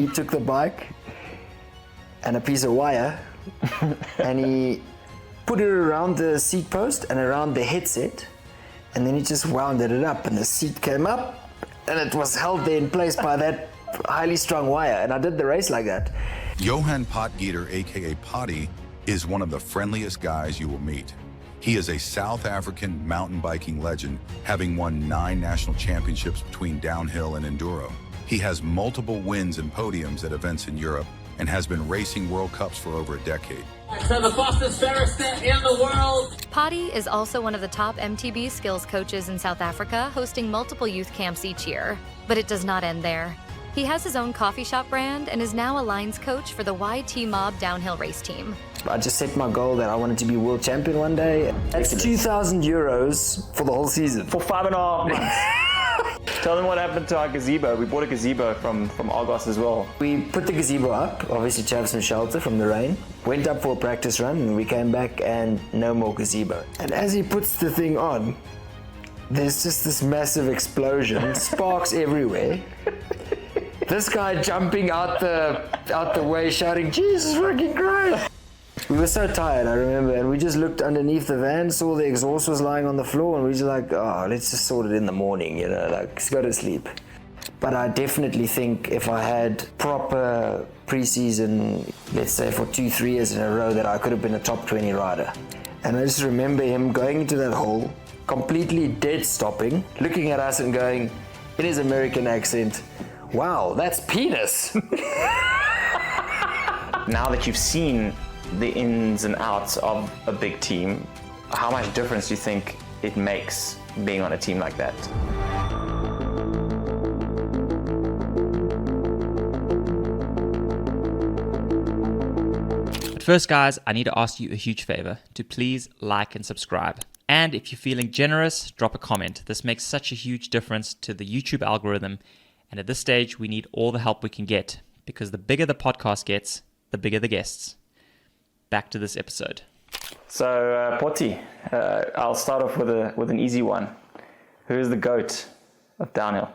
he took the bike and a piece of wire and he put it around the seat post and around the headset, and then he just wounded it up and the seat came up and it was held there in place by that highly strung wire, and I did the race like that. Johann Potgieter, aka Pottie, is one of the friendliest guys you will meet. He is a South African mountain biking legend, having won 9 national championships between downhill and enduro. He has multiple wins and podiums at events in Europe and has been racing World Cups for over a decade. So the fastest barrister in the world. Pottie is also one of the top MTB skills coaches in South Africa, hosting multiple youth camps each year. But it does not end there. He has his own coffee shop brand and is now a lines coach for the YT Mob downhill race team. I just set my goal that I wanted to be world champion one day. That's 2,000 euros for the whole season. For 5.5 months. Tell them what happened to our gazebo. We bought a gazebo from Argos as well. We put the gazebo up, obviously to have some shelter from the rain. Went up for a practice run and we came back and no more gazebo. And as he puts the thing on, there's just this massive explosion, sparks everywhere. This guy jumping out the way shouting, Jesus fucking Christ! We were so tired, I remember, and we just looked underneath the van, saw the exhaust was lying on the floor, and we were just like, oh, let's just sort it in the morning, you know, like, let's go to sleep. But I definitely think if I had proper pre-season, let's say for 2-3 years in a row, that I could have been a top 20 rider. And I just remember him going into that hole, completely dead stopping, looking at us and going, in his American accent, wow, that's penis. Now that you've seen the ins and outs of a big team, how much difference do you think it makes being on a team like that? But first, guys, I need to ask you a huge favor to please like and subscribe. And if you're feeling generous, drop a comment. This makes such a huge difference to the YouTube algorithm. And at this stage, we need all the help we can get, because the bigger the podcast gets, the bigger the guests. Back to this episode. So, Pottie, I'll start off with an easy one. Who is the GOAT of downhill?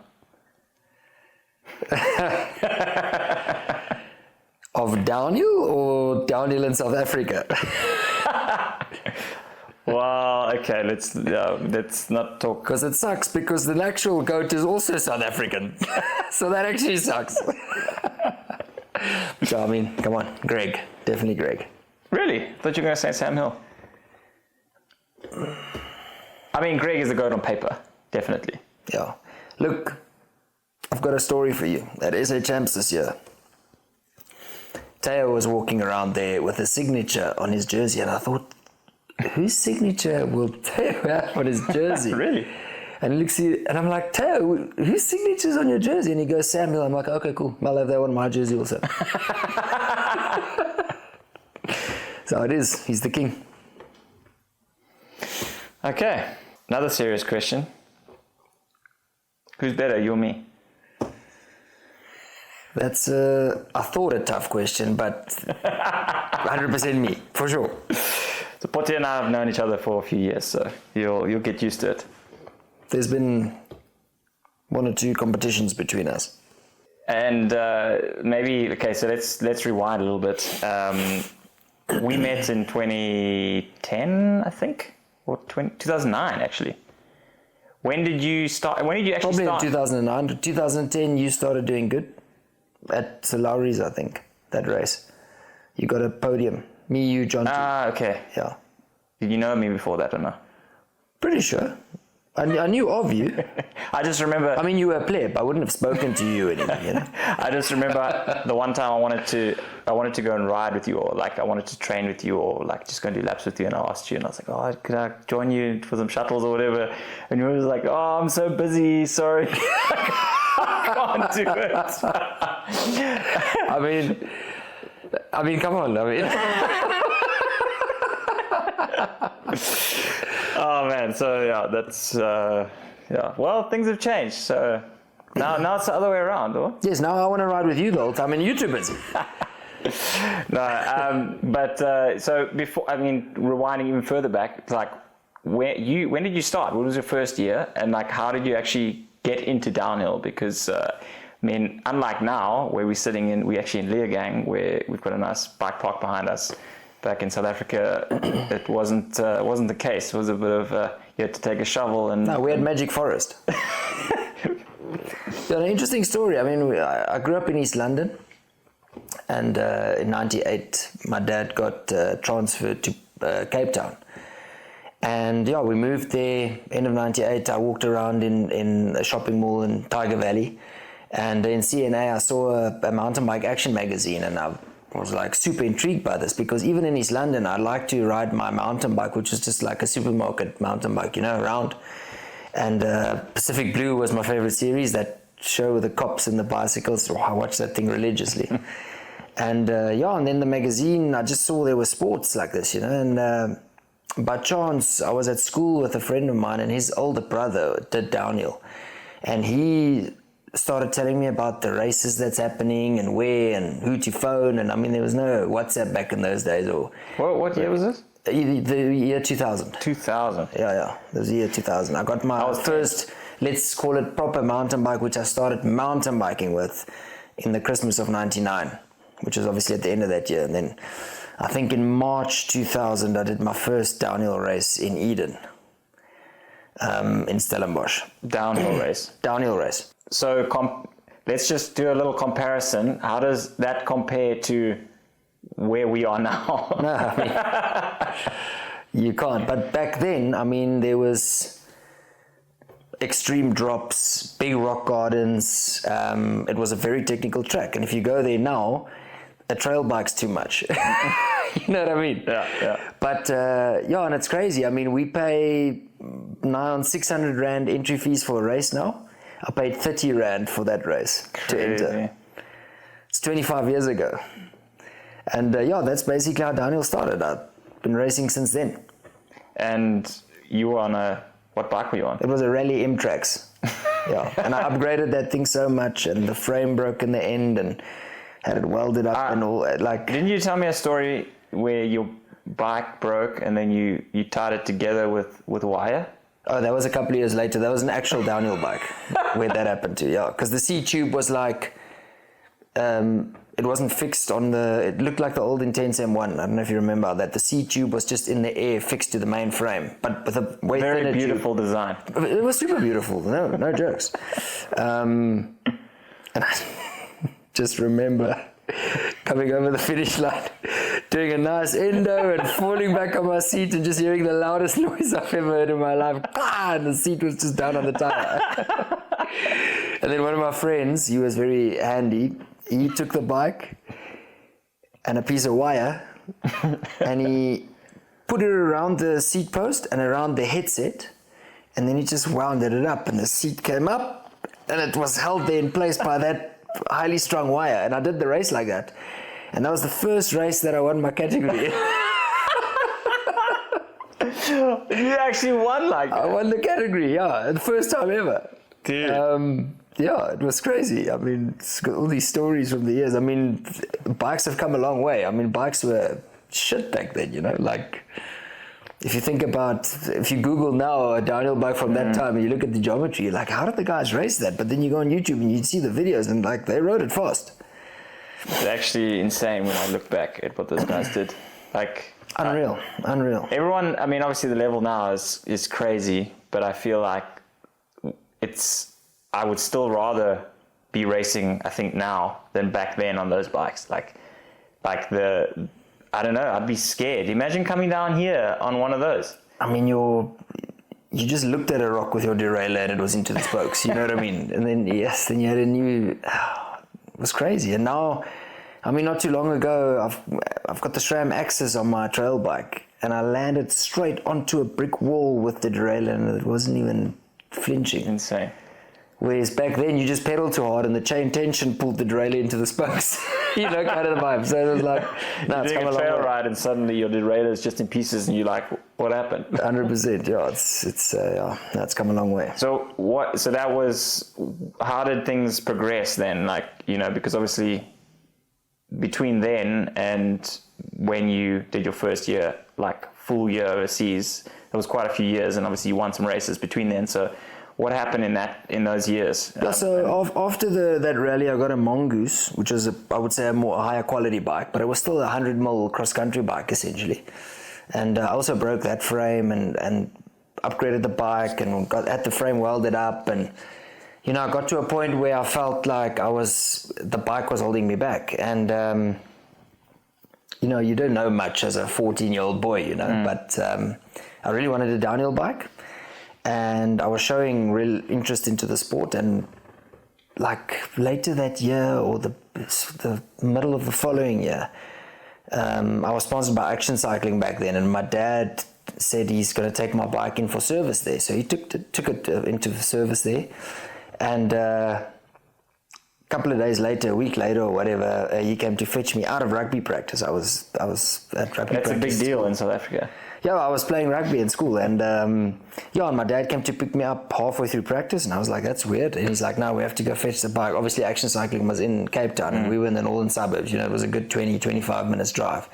Of downhill or downhill in South Africa? Well, okay, let's not talk. Because it sucks, because the actual GOAT is also South African. So that actually sucks. So, I mean, come on, Greg. Definitely Greg. Really? I thought you were going to say Sam Hill. I mean, Greg is the GOAT on paper, definitely. Yeah. Look, I've got a story for you. At SA Champs this year, Teo was walking around there with a signature on his jersey, and I thought, whose signature will Teo have on his jersey? Really? And he looks at you, and I'm like, Teo, whose signature's on your jersey? And he goes, Samuel. I'm like, okay, cool. I'll have that one on my jersey also. So it is. He's the king. Okay. Another serious question. Who's better, you or me? That's, I thought a tough question, but 100% me, for sure. So Pottie and I have known each other for a few years, so you'll get used to it. There's been 1 or 2 competitions between us. And maybe, okay, so let's rewind a little bit. We met in 2010, I think, or 2009 actually. When did you start? When did you actually start? Probably in 2009. 2010, you started doing good at Hilarious, I think, that race. You got a podium. Me, you, John. Ah, okay. Yeah. Did you know me before that or no? Pretty sure. I knew of you. I just remember. I mean, you were a pleb. I wouldn't have spoken to you anymore, you know? I just remember the one time I wanted to go and ride with you, or like I wanted to train with you, or like just go and do laps with you, and I asked you, and I was like, oh, could I join you for some shuttles or whatever? And you were like, oh, I'm so busy, sorry. I can't do it. I mean, come on. Oh man, so yeah, that's yeah. Well, things have changed, so now it's the other way around, or? Yes, now I want to ride with you the whole time, and you're too busy. No, but so before, I mean, rewinding even further back, it's like when did you start? What was your first year, and like how did you actually get into downhill? Because I mean, unlike now, where we're actually in Leergang, where we've got a nice bike park behind us. Back in South Africa, it wasn't the case. It was a bit of you had to take a shovel and. No, we had Magic Forest. An interesting story. I mean, I grew up in East London, and in '98, my dad got transferred to Cape Town. And yeah, we moved there, end of '98. I walked around in a shopping mall in Tiger Valley. And in CNA, I saw a mountain bike action magazine, and I was like super intrigued by this, because even in East London, I like to ride my mountain bike, which is just like a supermarket mountain bike, you know, around. And Pacific Blue was my favorite series, that show with the cops and the bicycles. Oh, I watched that thing religiously. And and then the magazine, I just saw there were sports like this, you know, and by chance, I was at school with a friend of mine, and his older brother did downhill, and he started telling me about the races that's happening and where and who to phone. And I mean, there was no WhatsApp back in those days. Or what year was this? The year 2000. 2000. Yeah, it was the year 2000. I got my first, let's call it proper mountain bike, which I started mountain biking with in the Christmas of '99, which was obviously at the end of that year. And then I think in March 2000, I did my first downhill race in Eden, in Stellenbosch. Downhill race. Downhill race. So let's just do a little comparison. How does that compare to where we are now? No, I mean, you can't. But back then, I mean, there was extreme drops, big rock gardens. It was a very technical track. And if you go there now, a trail bike's too much. You know what I mean? Yeah. But and it's crazy. I mean, we pay now on 600 Rand entry fees for a race now. I paid 30 Rand for that race to enter. It's 25 years ago. And that's basically how downhill started. I've been racing since then. And you were on what bike were you on? It was a Rally M-Trax. Yeah, and I upgraded that thing so much, and the frame broke in the end and had it welded up and all. Like, didn't you tell me a story where your bike broke and then you tied it together with wire? Oh, that was a couple of years later. That was an actual downhill bike where that happened to, yeah. Because the C-tube was like, it wasn't fixed on it looked like the old Intense M1. I don't know if you remember that. The C-tube was just in the air fixed to the main frame, but with a way thinner Very beautiful tube. Design. It was super beautiful. No jokes. And I just remember coming over the finish line, doing a nice endo and falling back on my seat and just hearing the loudest noise I've ever heard in my life. And the seat was just down on the tire. And then one of my friends, he was very handy, he took the bike and a piece of wire and he put it around the seat post and around the headset, and then he just wounded it up, and the seat came up and it was held there in place by that highly strung wire. And I did the race like that, and that was the first race that I won my category. You actually won like that? I won the category, yeah, the first time ever. Dude. Yeah, it was crazy. I mean, it's got all these stories from the years. I mean, bikes have come a long way. I mean, bikes were shit back then, you know, like if you think about, if you Google now a downhill bike from that time and you look at the geometry, you're like, how did the guys race that? But then you go on YouTube and you see the videos and like they rode it fast. It's actually insane when I look back at what those guys did. Like Unreal. Everyone, I mean, obviously the level now is crazy, but I feel like I would still rather be racing, I think, now than back then on those bikes. Like I don't know, I'd be scared. Imagine coming down here on one of those. I mean, you just looked at a rock with your derailleur and it was into the spokes, you know what I mean? And then, then you had it was crazy. And now, I mean, not too long ago, I've got the SRAM Axis on my trail bike, and I landed straight onto a brick wall with the derailleur and it wasn't even flinching. Insane. Whereas back then you just pedaled too hard and the chain tension pulled the derailleur into the spokes. You know, kind of the vibe. So it was like, no, it's doing come a a trail long way. ride and suddenly your derailleur is just in pieces and you're like, what happened? 100%, yeah. It's come a long way. So that was, how did things progress then? Like, you know, because obviously between then and when you did your first year, like full year overseas, it was quite a few years, and obviously you won some races between then. So what happened in those years? Yeah, so after that rally, I got a Mongoose, which was I would say a higher quality bike, but it was still a 100mm cross-country bike essentially. And I also broke that frame and upgraded the bike and had the frame welded up. And I got to a point where I felt like the bike was holding me back. And you don't know much as a 14-year-old boy, but I really wanted a downhill bike. And I was showing real interest into the sport, and like later that year or the middle of the following year, I was sponsored by Action Cycling back then, and my dad said he's going to take my bike in for service there. So he took it into service there, and a couple of days later, a week later or whatever, he came to fetch me out of rugby practice. I was at rugby practice. That's a big deal in South Africa. Yeah, I was playing rugby in school, and and my dad came to pick me up halfway through practice, and I was like, that's weird. And he's like, no, we have to go fetch the bike. Obviously, Action Cycling was in Cape Town, and we were in the northern suburbs. It was a good 20-25 minutes drive.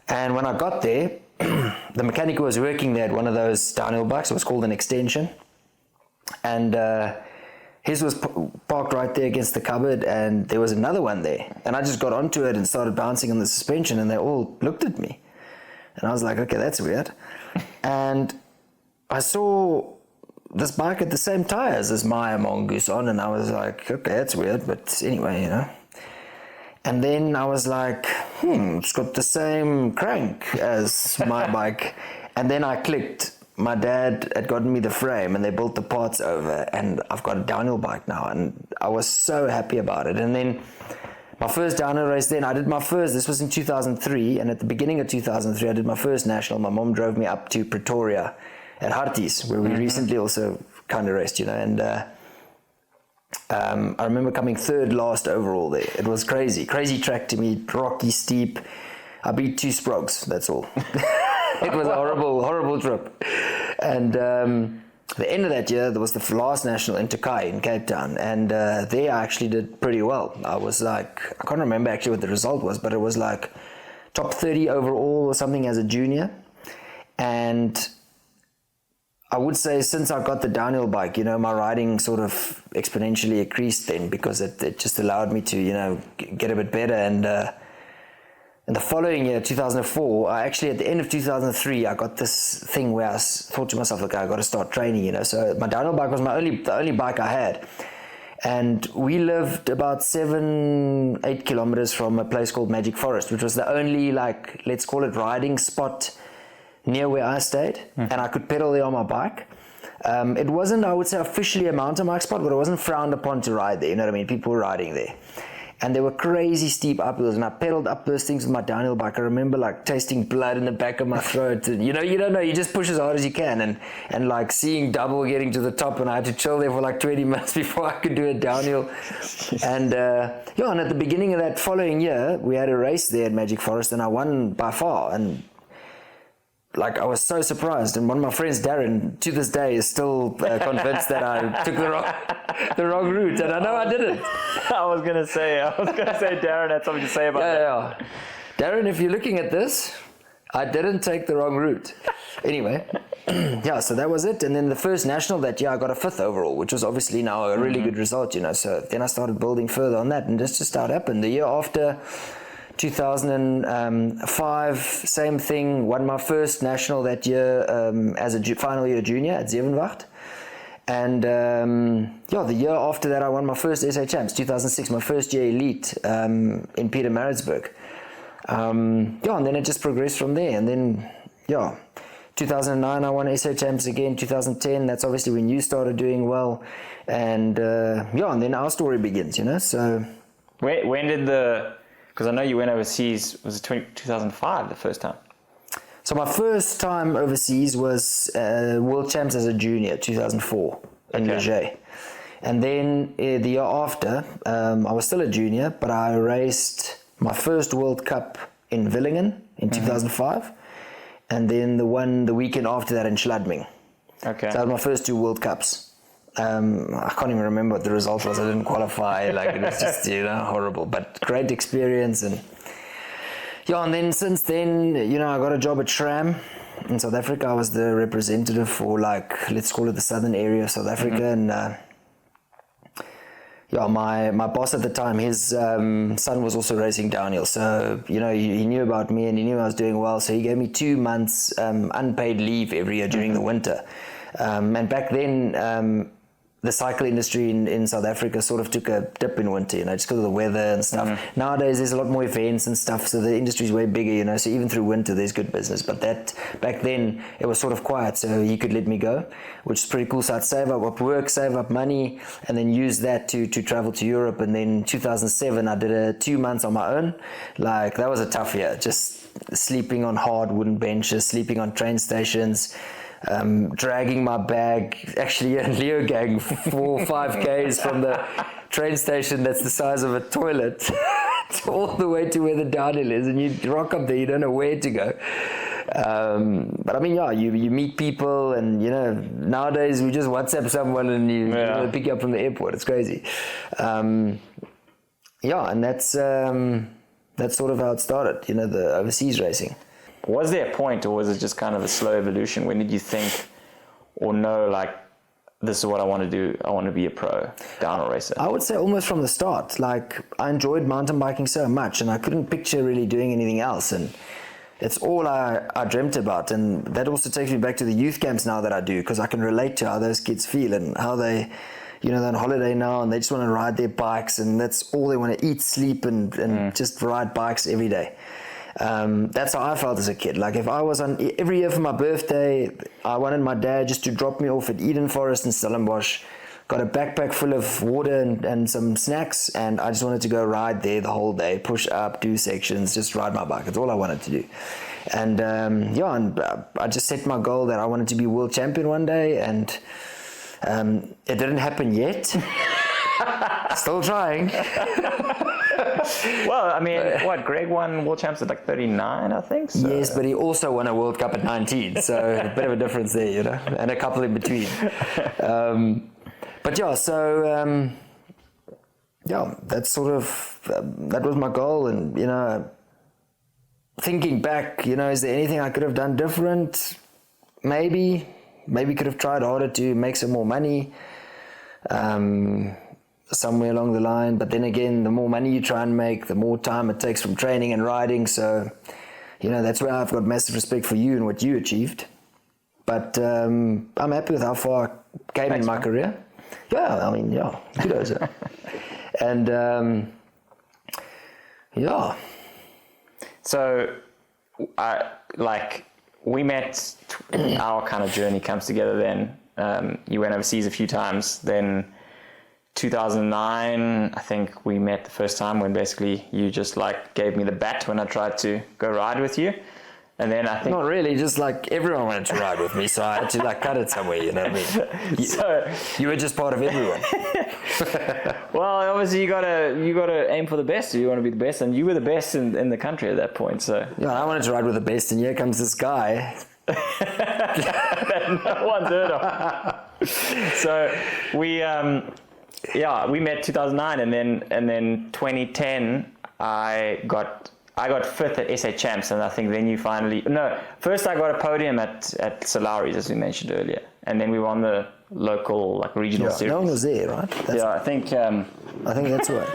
And when I got there, the mechanic who was working there had one of those downhill bikes. It was called an extension, and his was parked right there against the cupboard, and there was another one there. And I just got onto it and started bouncing on the suspension, and they all looked at me. And I was like, okay, that's weird. And I saw this bike at the same tires as my Mongoose on, and I was like, okay, that's weird, but anyway, And then I was like, it's got the same crank as my bike. And then I clicked. My dad had gotten me the frame, and they built the parts over, and I've got a downhill bike now, and I was so happy about it. And then my first downhill race, then I did my first, this was in 2003, and at the beginning of 2003 I did my first national. My mom drove me up to Pretoria at Harties, where we recently also kind of raced, and I remember coming third last overall there. It was crazy track to meet, rocky, steep. I beat 2 sprogs, that's all. It was a horrible trip. And the end of that year, there was the last national in Turkey in Cape Town, and there I actually did pretty well. I was like, I can't remember actually what the result was, but it was like top 30 overall or something as a junior. And I would say since I got the downhill bike, my riding sort of exponentially increased then, because it just allowed me to, get a bit better. And the following year, 2004, I actually, at the end of 2003, I got this thing where I thought to myself, okay, I got to start training, So my downhill bike was the only bike I had. And we lived about 7-8 kilometers from a place called Magic Forest, which was the only, let's call it riding spot near where I stayed. And I could pedal there on my bike. It wasn't, I would say, officially a mountain bike spot, but it wasn't frowned upon to ride there. You know what I mean? People were riding there. And there were crazy steep uphills, and I pedaled up those things with my downhill bike. I remember tasting blood in the back of my throat. And, you don't know, you just push as hard as you can, and seeing double getting to the top, and I had to chill there for 20 minutes before I could do it downhill. And and at the beginning of that following year, we had a race there at Magic Forest, and I won by far. And I was so surprised, and one of my friends, Darren, to this day is still convinced that I took the wrong route, and I know I didn't. I was gonna say Darren had something to say about that. Yeah. Darren, if you're looking at this, I didn't take the wrong route. Anyway, so that was it. And then the first national that year, I got a 5th overall, which was obviously now a really good result, So then I started building further on that, and that's just how it happened. The year after, 2005, same thing, won my first national that year as a final year junior at Zevenwacht. And the year after that, I won my first SA Champs, 2006, my first year elite in Pietermaritzburg. And then it just progressed from there. And then, 2009, I won SA Champs again. 2010, that's obviously when you started doing well. And and then our story begins, So when did because I know you went overseas, was it 2005 the first time? So my first time overseas was World Champs as a junior, 2004 in Leger. And then the year after, I was still a junior, but I raced my first World Cup in Villingen in 2005, and then the weekend after that in Schladming. Okay. So that was my first 2 World Cups. I can't even remember what the result was. I didn't qualify. It was just horrible, but great experience. And and then since then, I got a job at SRAM in South Africa, I was the representative for, like, let's call it the southern area of South Africa, and my boss at the time, his son was also racing downhill, so he knew about me and he knew I was doing well, so he gave me 2 months unpaid leave every year during the winter. And back then, the cycle industry in South Africa sort of took a dip in winter, just because of the weather and stuff. Nowadays, there's a lot more events and stuff, so the industry's way bigger, so even through winter, there's good business. But back then, it was sort of quiet, so he could let me go, which is pretty cool. So I'd save up work, save up money, and then use that to travel to Europe. And then in 2007, I did 2 months on my own. Like, that was a tough year, just sleeping on hard wooden benches, sleeping on train stations, dragging my bag, actually Leo gang 4 or 5 Ks from the train station that's the size of a toilet all the way to where the downhill is, and you rock up there, you don't know where to go. But I mean, you meet people, and nowadays we just WhatsApp someone and you pick you up from the airport. It's crazy. And that's sort of how it started, the overseas racing. Was there a point, or was it just kind of a slow evolution? When did you think or know, like, this is what I want to do? I want to be a pro downhill racer. I would say almost from the start. Like, I enjoyed mountain biking so much, and I couldn't picture really doing anything else. And it's all I dreamt about. And that also takes me back to the youth camps now that I do, because I can relate to how those kids feel and how they, they're on holiday now and they just want to ride their bikes, and that's all they want to eat, sleep, and just ride bikes every day. That's how I felt as a kid. Like, if I was every year for my birthday, I wanted my dad just to drop me off at Eden Forest in Stellenbosch, got a backpack full of water and some snacks, and I just wanted to go ride there the whole day, push up, do sections, just ride my bike. That's all I wanted to do. And I just set my goal that I wanted to be world champion one day, and it didn't happen yet. Still trying. Well, I mean, Greg won world champs at like 39, I think. So. Yes, but he also won a World Cup at 19, so a bit of a difference there, and a couple in between. That's sort of, that was my goal. And, thinking back, is there anything I could have done different? Maybe could have tried harder to make some more money. Somewhere along the line, but then again, the more money you try and make, the more time it takes from training and riding. So, that's where I've got massive respect for you and what you achieved. But I'm happy with how far I came in my career. Yeah, I mean, kudos. And So, we met. Our kind of journey comes together. Then you went overseas a few times. Then 2009, I think we met the first time, when basically you just gave me the bat when I tried to go ride with you. And then I think... Not really, just everyone wanted to ride with me, so I had to cut it somewhere, you know what I mean? You were just part of everyone. Well, obviously you gotta aim for the best. You want to be the best, and you were the best in the country at that point, so... Yeah, I wanted to ride with the best, and here comes this guy... that no one's heard of. So we met 2009, and then 2010 I got 5th at SA Champs, and I think then you first I got a podium at Hilarious, as we mentioned earlier, and then we won the local regional series. No one was there, right? I think that's right.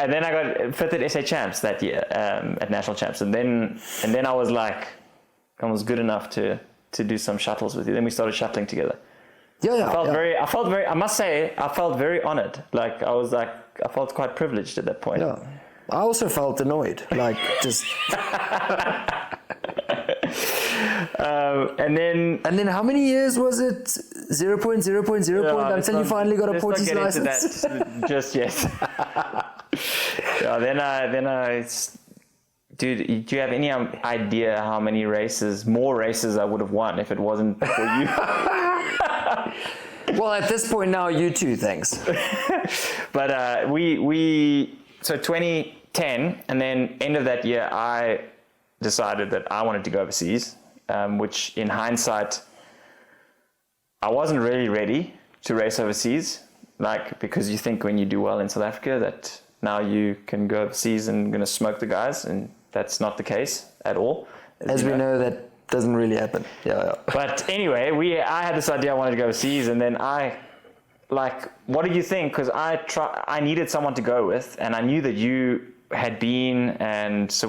And then I got 5th at SA Champs that year, at National Champs, and then I was I was good enough to do some shuttles with you. Then we started shuttling together. I must say, I felt very honored. I felt quite privileged at that point. Yeah. I also felt annoyed, just... and then how many years was it? 0.0.0 until you finally got a Portie's license? Just yet. Dude, do you have any idea how many more races I would have won if it wasn't for you? Well, at this point now, you too, thanks. But so 2010, and then end of that year, I decided that I wanted to go overseas, which in hindsight, I wasn't really ready to race overseas, because you think when you do well in South Africa that now you can go overseas and going to smoke the guys, and that's not the case at all. As we know, that doesn't really happen. Yeah. But anyway, I had this idea I wanted to go overseas, and then what do you think? Because I needed someone to go with, and I knew that you had been, and so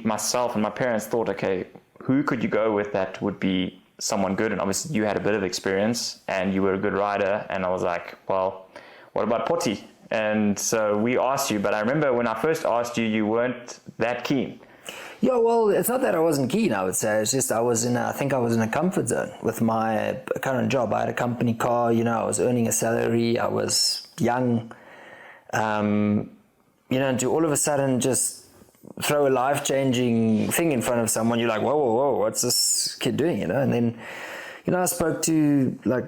myself and my parents thought, okay, who could you go with that would be someone good? And obviously you had a bit of experience and you were a good rider, and I was like, well, what about Pottie? And so we asked you, but I remember when I first asked you, you weren't that keen. Yeah, well, it's not that I wasn't keen, I would say. It's just I think I was in a comfort zone with my current job. I had a company car, I was earning a salary, I was young. To all of a sudden just throw a life-changing thing in front of someone, you're like, whoa, what's this kid doing, And then, I spoke to like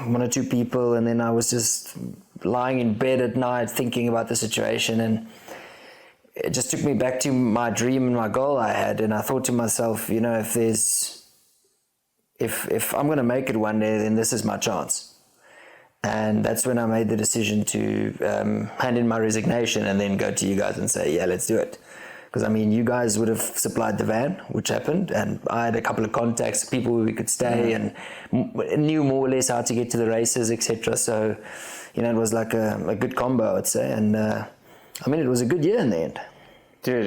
one or two people, and then I was just lying in bed at night thinking about the situation, and it just took me back to my dream and my goal I had. And I thought to myself, if I'm going to make it one day, then this is my chance. And that's when I made the decision to hand in my resignation and then go to you guys and say, yeah, let's do it. Because, you guys would have supplied the van, which happened, and I had a couple of contacts, people where we could stay, and knew more or less how to get to the races, etc. So, it was like a good combo, I would say. And, it was a good year in the end. Dude,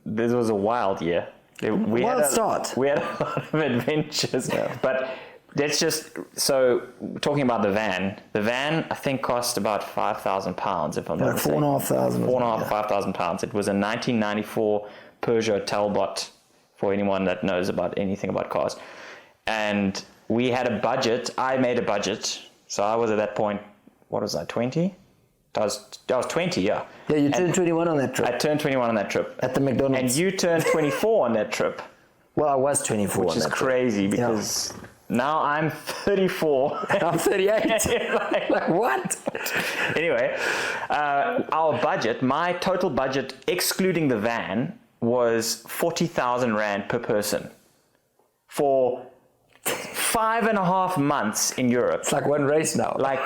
this was a wild year. Wild start. We had a lot of adventures, but let's just, so talking about the van I think cost about £5,000 if I'm not mistaken. £5,000. It was a 1994 Peugeot Talbot, for anyone that knows about anything about cars. And we had a budget. I made a budget. So I was at that point, what was I, 20? I was 20, yeah. Yeah, you turned 21 on that trip. I turned 21 on that trip. At the McDonald's. And you turned 24 on that trip. Well, I was 24 which is crazy because now I'm 34. I'm 38. like what? Anyway, our budget, my total budget, excluding the van, was 40,000 Rand per person for 5.5 months in Europe. It's like one race now. Like,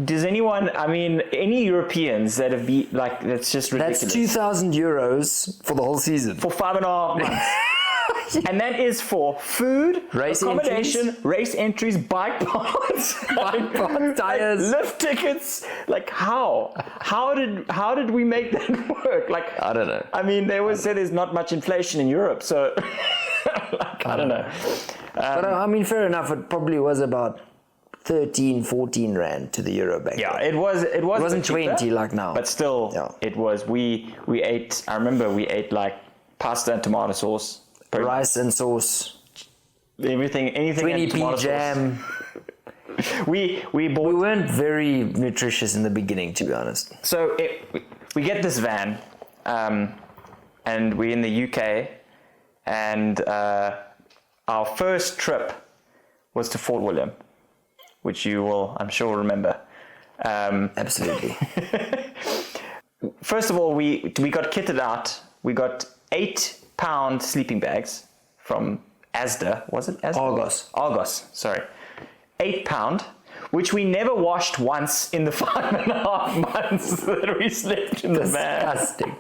does anyone, any Europeans that have been, that's just ridiculous. That's 2,000 euros for the whole season. For 5.5 months. And that is for food, race accommodation, entries? Race entries, bike parts, tires, lift tickets. How did we make that work? I don't know. They always say there's not much inflation in Europe, so I don't know. But fair enough. It probably was about 13, 14 Rand to the euro back then. It wasn't 20 like now. But still, it was. We ate. I remember we ate pasta and tomato sauce. Rice and sauce. Anything 20p jam. We weren't very nutritious in the beginning, to be honest. So we get this van, and we're in the UK, and our first trip was to Fort William, which you will, I'm sure, remember. Absolutely. First of all, we got kitted out. We got 8-pound sleeping bags from Asda. Was it Asda? Argos, sorry. 8 pound, which we never washed once in the 5.5 months that we slept in the van. Disgusting.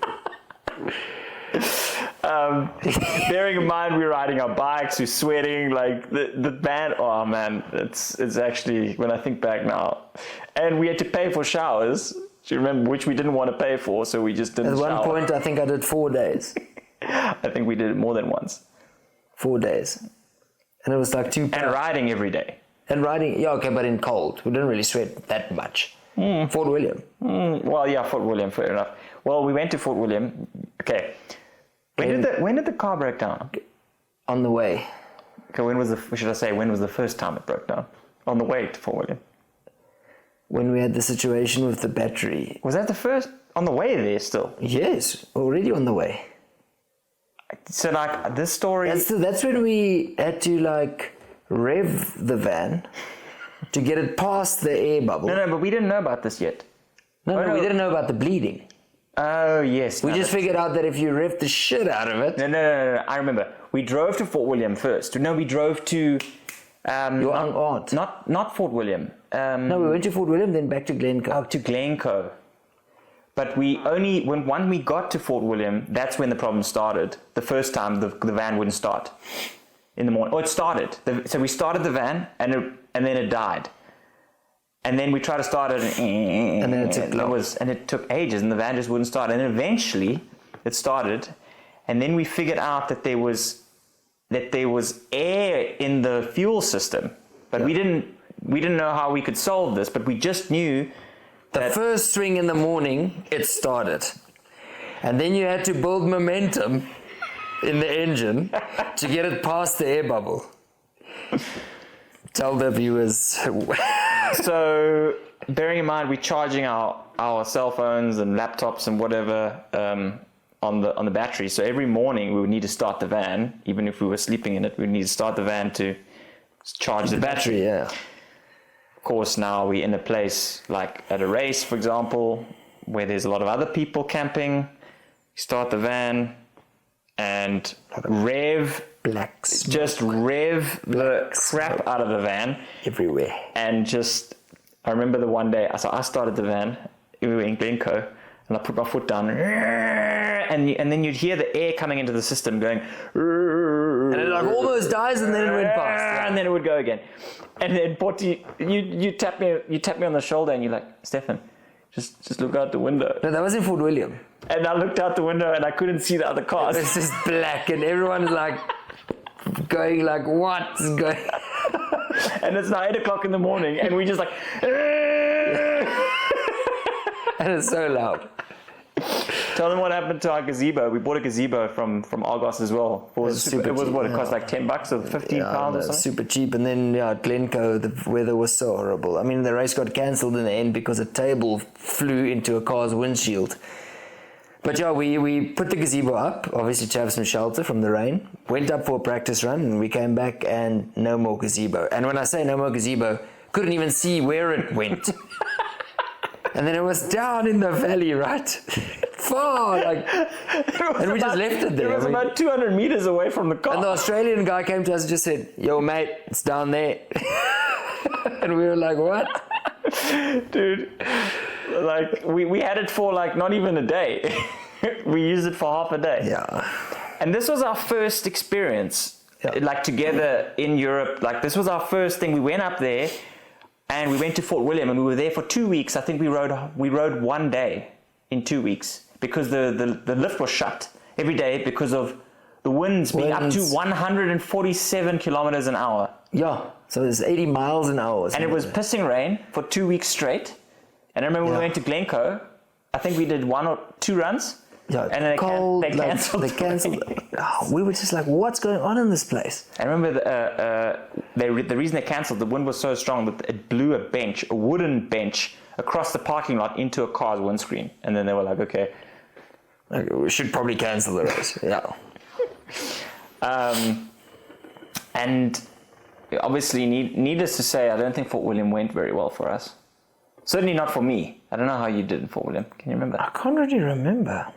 Bearing in mind we're riding our bikes, we're sweating, the van, oh man, it's actually, when I think back now, and we had to pay for showers, do you remember, which we didn't want to pay for, so we just didn't shower. At one point I think I did 4 days. I think we did it more than once. 4 days. And it was like 2 And riding every day. And riding, but in cold. We didn't really sweat that much. Fort William. Well, yeah, Fort William, fair enough. Well, we went to Fort William. Okay. When did the car break down? On the way. Okay, when was the first time it broke down? On the way to Fort William. When we had the situation with the battery. Was that the first? On the way there still? Yes, already on the way. So this story. That's when we had to rev the van to get it past the air bubble. No, but we didn't know about this yet. No, we didn't know about the bleeding. Oh, yes. We just figured out that if you revved the shit out of it... No. I remember. We drove to Fort William first. No, we drove to... your aunt. Not Fort William. No, we went to Fort William, then back to Glencoe. Oh, to Glencoe. But when we got to Fort William, that's when the problem started. The first time the van wouldn't start in the morning. Oh, it started. So we started the van and then it died. And then we tried to start it and then it took ages and the van just wouldn't start. And then eventually it started. And then we figured out that there was air in the fuel system. But we didn't know how we could solve this, but we just knew the first swing in the morning, it started. And then you had to build momentum in the engine to get it past the air bubble. Tell the viewers. So, bearing in mind, we're charging our cell phones and laptops and whatever on the battery. So every morning we would need to start the van, even if we were sleeping in it, we would need to start the van to charge the battery. Yeah. Of course, now we're in a place like at a race, for example, where there's a lot of other people camping. You start the van and rev the crap out of the van everywhere. And I remember the one day, so I started the van. We were in Glencoe, and I put my foot down, and then you'd hear the air coming into the system going, and it like almost dies, and then it went past, and then it would go again. And then Pottie, you tap me on the shoulder, and you're like, Stefan, just look out the window. No, that was in Fort William. And I looked out the window, and I couldn't see the other cars. It's just black, and everyone's like going like, what's going? And it's now 8 o'clock in the morning, and we just like, and it's so loud. Tell them what happened to our gazebo. We bought a gazebo from Argos as well. It was what it cost like $10 or £15 or something. Super cheap. And then at Glencoe, the weather was so horrible. I mean, the race got cancelled in the end because a table flew into a car's windshield. But yeah, we put the gazebo up, obviously to have some shelter from the rain. Went up for a practice run, and we came back and no more gazebo. And when I say no more gazebo, couldn't even see where it went. And then it was down in the valley, right? Far, and we just left it there. It was about 200 meters away from the car. And the Australian guy came to us and just said, "Yo, mate, it's down there." And we were like, "What?" Dude, like we had it for like not even a day. We used it for half a day. Yeah. And this was our first experience, like together in Europe. Like this was our first thing. We went up there. And we went to Fort William, and we were there for 2 weeks. I think we rode one day in 2 weeks because the lift was shut every day because of the winds being up to 147 kilometers an hour. Yeah, so it's 80 miles an hour. And it was pissing rain for 2 weeks straight. And I remember we went to Glencoe. I think we did 1 or 2 runs. Yeah, and then they cancelled. They cancelled. We were just like, what's going on in this place? I remember the reason they cancelled, the wind was so strong that it blew a wooden bench, across the parking lot into a car's windscreen. And then they were like, okay, we should probably cancel the race. Yeah. And obviously, needless to say, I don't think Fort William went very well for us. Certainly not for me. I don't know how you did in Fort William. Can you remember? I can't really remember.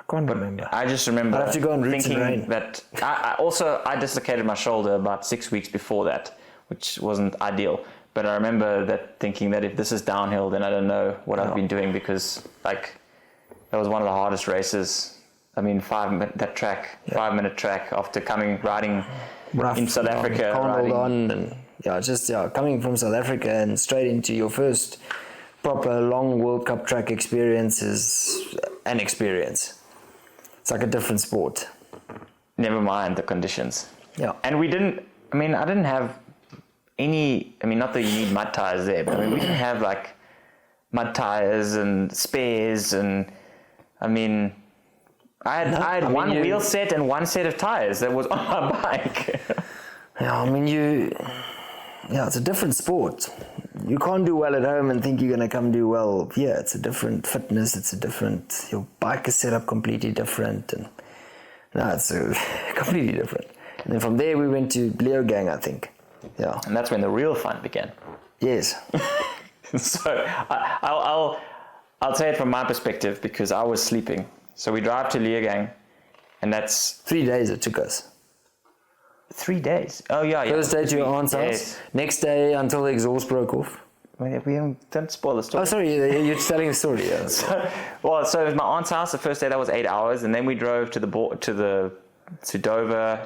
I just remember I'd have to go on thinking that I dislocated my shoulder about 6 weeks before that, which wasn't ideal. But I remember thinking that if this is downhill, then I don't know what I've been doing, because like that was one of the hardest races. I mean, 5 minute track after riding rough in South Africa. Coming from South Africa and straight into your first proper long World Cup track experience is an experience. It's like a different sport. Never mind the conditions. Yeah. And I didn't have any, not that you need mud tires there, but we didn't have like mud tires and spares, and I had one wheel set and one set of tires that was on my bike. It's a different sport. You can't do well at home and think you're going to come do well here. It's a different fitness. Your bike is set up completely different. And it's completely different. And then from there we went to Leogang, I think. Yeah. And that's when the real fun began. Yes. So I'll say it from my perspective, because I was sleeping. So we drive to Leogang, and that's 3 days it took us. 3 days. Oh yeah. First day to your aunt's house. Next day until the exhaust broke off. Don't spoil the story. Oh, sorry, you're telling a story. Yeah. So it was my aunt's house. The first day that was 8 hours, and then we drove to Dover.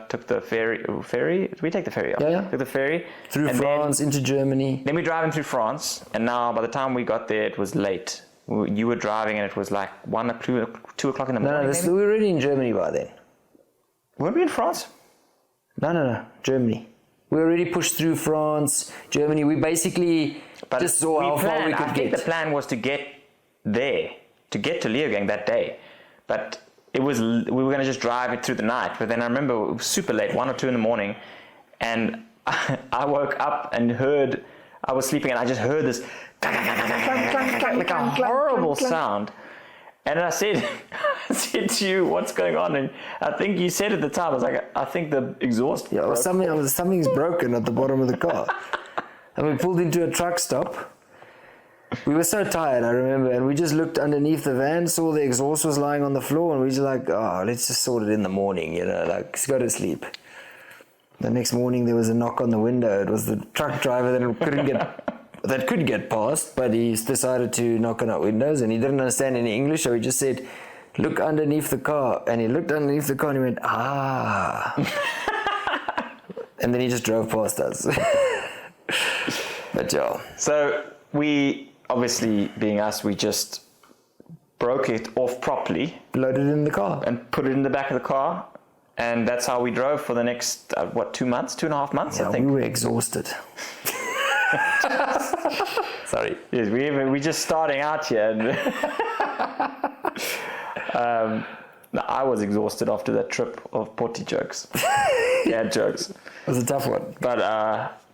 Took the ferry. Did we take the ferry up? Yeah. Took the ferry Through France into Germany. Then we driving through France, and now by the time we got there, it was late. You were driving, and it was like 1 or 2 o'clock in the morning. No, we were already in Germany by then. Weren't we in France? No, Germany. We already pushed through France, Germany. We basically just saw how far we could I get. think the plan was to get there, to get to Leogang that day, but we were going to just drive it through the night. But then I remember it was super late, 1 or 2 in the morning, and I woke up and I was sleeping, and I just heard this like a horrible sound. And I said to you, what's going on? And I think you said at the time, I was like, I think the exhaust broke. Something's broken at the bottom of the car. And we pulled into a truck stop. We were so tired, I remember, and we just looked underneath the van, saw the exhaust was lying on the floor, and we were just like, let's just sort it in the morning, let's go to sleep. The next morning there was a knock on the window. It was the truck driver that could get past, but he decided to knock on our windows, and he didn't understand any English, so he just said, look underneath the car. And he looked underneath the car and he went, and then he just drove past us. But yeah. So we, obviously being us, we just broke it off properly. Loaded it in the car. And put it in the back of the car. And that's how we drove for the next, 2 months, 2.5 months, Yeah, I think. we were exhausted. Sorry. Yes, we just starting out here. And I was exhausted after that trip of potty jokes. Dad jokes. It was a tough one. But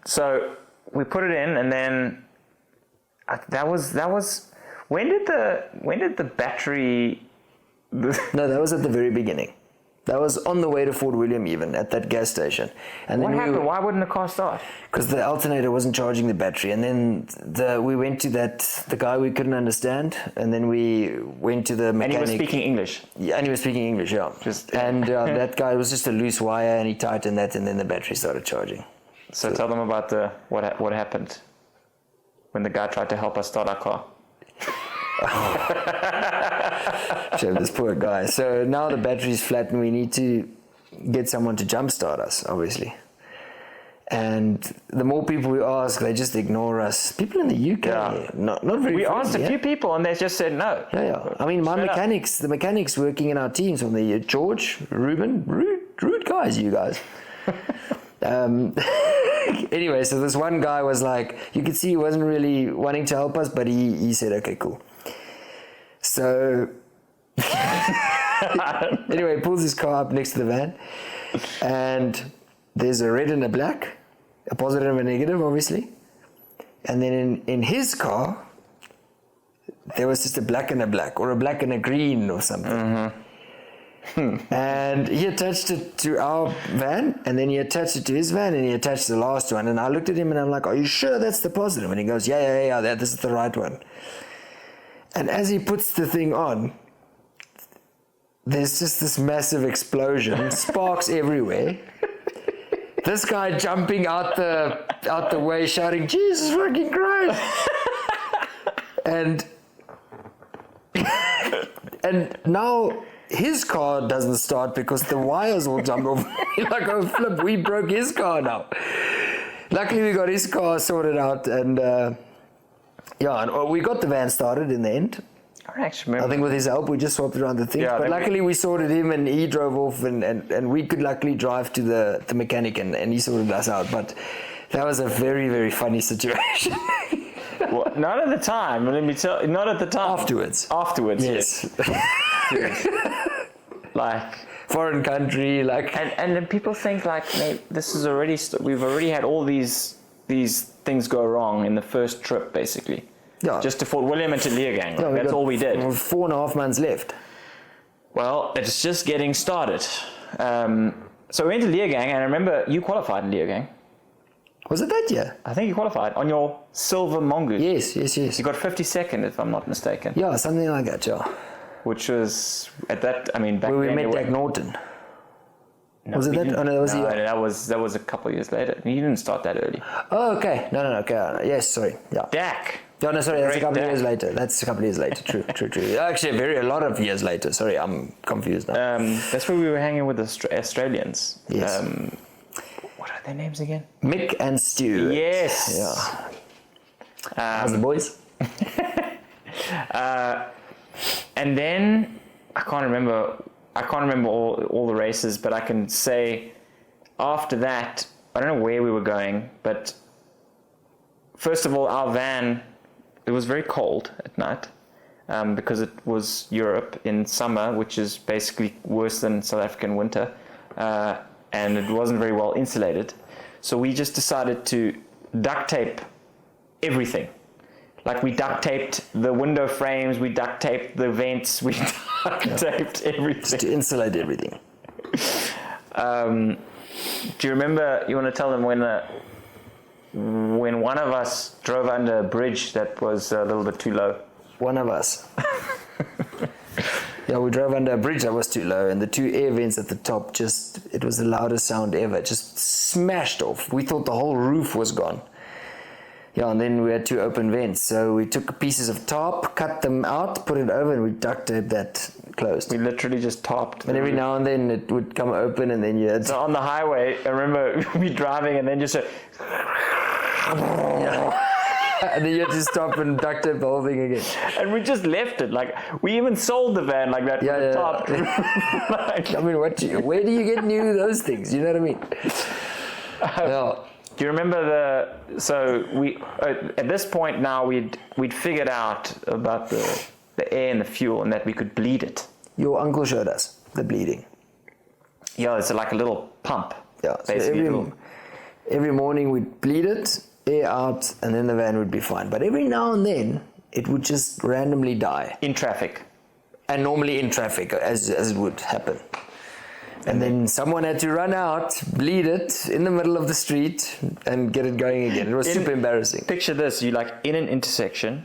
so we put it in, and then that was. When did the battery? No, that was at the very beginning. That was on the way to Fort William, even at that gas station. And What then happened? Why wouldn't the car start? Because the alternator wasn't charging the battery, and then we went to the guy we couldn't understand, and then we went to the mechanic. And he was speaking English. Yeah, and he was speaking English, yeah. That guy was just a loose wire, and he tightened that, and then the battery started charging. So tell them about what happened when the guy tried to help us start our car. Shame this poor guy. So now the battery's flat, and we need to get someone to jumpstart us, obviously. And the more people we ask, they just ignore us. People in the UK, not very friendly. We asked a few people, and they just said no. Yeah. I mean, the mechanics working in our teams from the George, Ruben, rude guys, you guys. Anyway, so this one guy was like, you could see he wasn't really wanting to help us, but he said, okay, cool. So anyway, he pulls his car up next to the van, and there's a red and a black, a positive and a negative, obviously. And then in his car, there was just a black and a black, or a black and a green or something. Mm-hmm. And he attached it to our van, and then he attached it to his van, and he attached the last one. And I looked at him and I'm like, are you sure that's the positive? And he goes, yeah, this is the right one. And as he puts the thing on, there's just this massive explosion, sparks everywhere. This guy jumping out the way, shouting, Jesus fucking Christ! And now his car doesn't start because the wires all jumped off. Like, oh flip, we broke his car now. Luckily we got his car sorted out, and and we got the van started in the end. I think with his help we just swapped around the things. Yeah, but luckily we sorted him, and he drove off, and we could luckily drive to the mechanic, and he sorted us out. But that was a very, very funny situation. Well, not at the time. Let me tell you, not at the time. Afterwards, yes. Like foreign country, like. And then people think like, mate, this is already we've already had all these things go wrong in the first trip, basically. Yeah. Just to Fort William and to Leogang. Like, that's all we did. 4.5 months left. Well, it's just getting started. So we went to Leogang, and I remember you qualified in Leogang. Was it that year? I think you qualified on your silver mongoose. Yes. You got 52nd, if I'm not mistaken. Yeah, something like that, yeah. Which was, at that, I mean, back where then... we met Jack Norton. Was it that? Oh, no, that was that was a couple of years later. You didn't start that early. Oh, okay. No. Okay. Yes, sorry. Yeah. Dak. No, sorry. That's a Great couple of Dak. years later. That's a couple of years later. True. Actually, a lot of years later. Sorry, I'm confused now. That's where we were hanging with the Australians. Yes. What are their names again? Mick and Stu. Yes. Yeah. How's the boys? And then I can't remember all the races, but I can say after that, I don't know where we were going, but first of all, our van, it was very cold at night because it was Europe in summer, which is basically worse than South African winter, and it wasn't very well insulated. So we just decided to duct tape everything. Like we duct taped the window frames, we duct taped the vents, we duct taped everything. Just to insulate everything. Do you remember, you want to tell them when one of us drove under a bridge that was a little bit too low? One of us. Yeah, we drove under a bridge that was too low, and the two air vents at the top it was the loudest sound ever. Just smashed off. We thought the whole roof was gone. Yeah, and then we had two open vents. So we took pieces of tarp, cut them out, put it over, and we duct taped that closed. We literally just tarped. And every now and then it would come open, and then you had... So on the highway, I remember we driving, and then just and then you had to stop and duct tape the whole thing again. and we just left it. Like, we even sold the van like that with the top. Like, I mean, where do you get those things? You know what I mean? Yeah. Do you remember so we, at this point now, we'd figured out about the air and the fuel, and that we could bleed it. Your uncle showed us the bleeding. Yeah, it's like a little pump. Yeah, so every morning we'd bleed it, air out, and then the van would be fine. But every now and then, it would just randomly die. In traffic. And normally in traffic, as it would happen. And then someone had to run out, bleed it in the middle of the street, and get it going again. It was super embarrassing. Picture this, you're like in an intersection,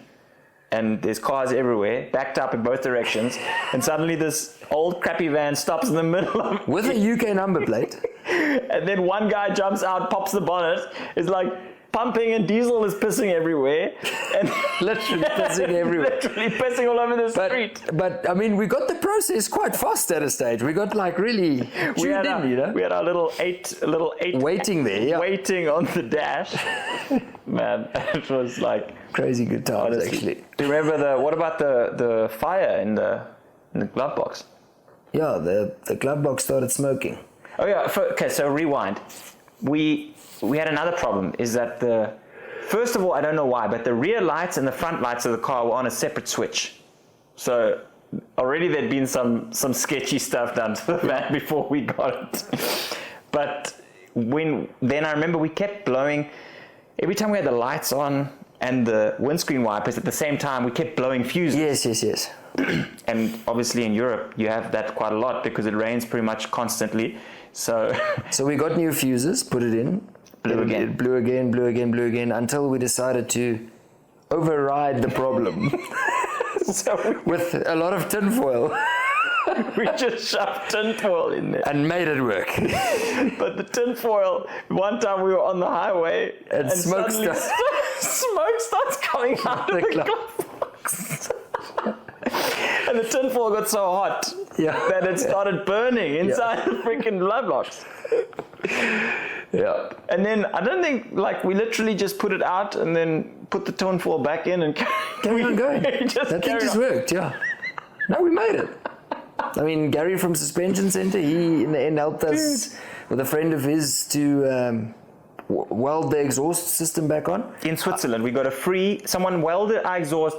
and there's cars everywhere, backed up in both directions, and suddenly this old crappy van stops in the middle of it. With a UK number plate. And then one guy jumps out, pops the bonnet, is like pumping, and diesel is pissing everywhere. And Literally pissing everywhere. Literally pissing all over the street. But I mean, we got the process quite fast at a stage. We got like really tuned in, you know? We had our little eight waiting there, yeah. Waiting on the dash. Man, it was like crazy good times, honestly. actually. Do you remember what about the fire in the glove box? Yeah, the glove box started smoking. Oh yeah. Okay, so rewind. We had another problem. Is that first of all, I don't know why, but the rear lights and the front lights of the car were on a separate switch. So already there'd been some sketchy stuff done to the van before we got it. But then I remember we kept blowing every time we had the lights on and the windscreen wipers at the same time. We kept blowing fuses. Yes. And obviously in Europe you have that quite a lot because it rains pretty much constantly. So we got new fuses, put it in. Blew again, until we decided to override the problem. With a lot of tinfoil. We just shoved tinfoil in there. And made it work. But the tinfoil, one time we were on the highway and smoke starts coming out of the glove box. And the tinfoil got so hot that it started burning inside the freaking glove box. Yeah. And then I don't think, like, we literally just put it out and then put the tinfoil back in and carry on going. That thing just worked, yeah. No, we made it. I mean, Gary from Suspension Center, he in the end helped us with a friend of his to weld the exhaust system back on. In Switzerland, we got someone welded our exhaust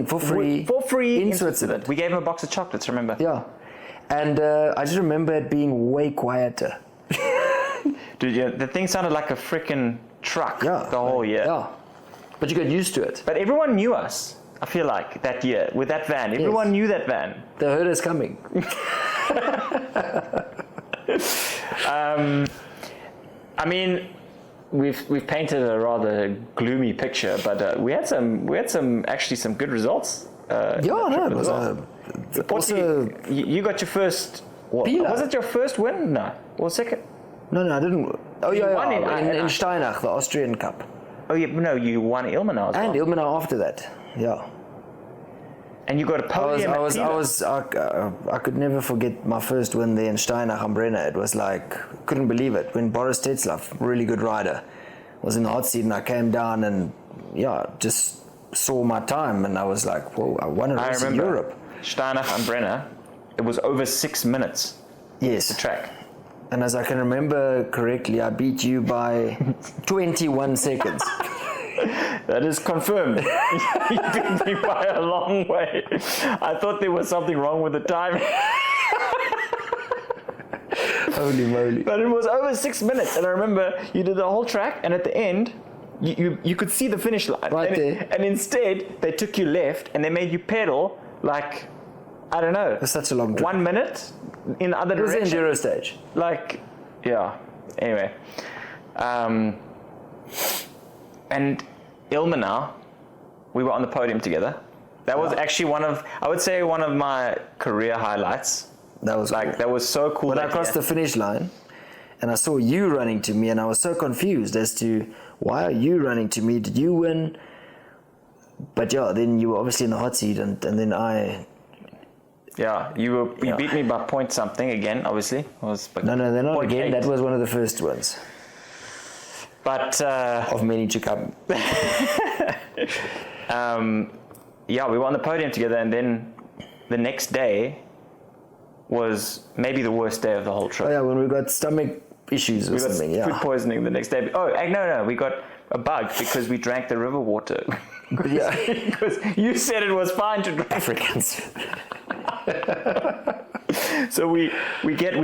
for free in Switzerland. We gave him a box of chocolates, remember? Yeah. And I just remember it being way quieter. Dude, the thing sounded like a freaking truck the whole year. Yeah. But you got used to it. But everyone knew us, I feel like, that year, with that van. Everyone knew that van. They heard us coming. I mean, we've painted a rather gloomy picture, but we had some good results. It was also, you got your first Pila. Was it your first win? No. Or second? No, I didn't. Oh, You yeah, won in Steinach, the Austrian Cup. Oh, yeah, no, you won Ilmenau as well. And Ilmenau after that, yeah. And you got a podium I could never forget my first win there in Steinach am Brenner. It was like, couldn't believe it. When Boris Tetzlaff, really good rider, was in the hot seat and I came down and, just saw my time and I was like, whoa, I won a race in Europe. Steinach am Brenner, it was over 6 minutes. Yes. The track. And as I can remember correctly, I beat you by 21 seconds. That is confirmed. You beat me by a long way. I thought there was something wrong with the time. Holy moly. But it was over 6 minutes. And I remember you did the whole track and at the end, you could see the finish line. Right there. And instead, they took you left and they made you pedal like, I don't know. It's such a long trip. 1 minute in the other direction. It was the enduro stage. Like, yeah. Anyway. And Ilmenau, we were on the podium together. That was actually one of my career highlights. That was like, cool. That was so cool. When I crossed the finish line and I saw you running to me and I was so confused as to why are you running to me? Did you win? But then you were obviously in the hot seat and then I... Yeah, you beat me by point something again, obviously. No, they're not again. 8. That was one of the first ones. But... of many to come. We were on the podium together and then the next day was maybe the worst day of the whole trip. Oh yeah, when we got stomach issues or something, food poisoning the next day. Oh, no, we got a bug because we drank the river water. Yeah. Because you said it was fine to drink. Africans. So we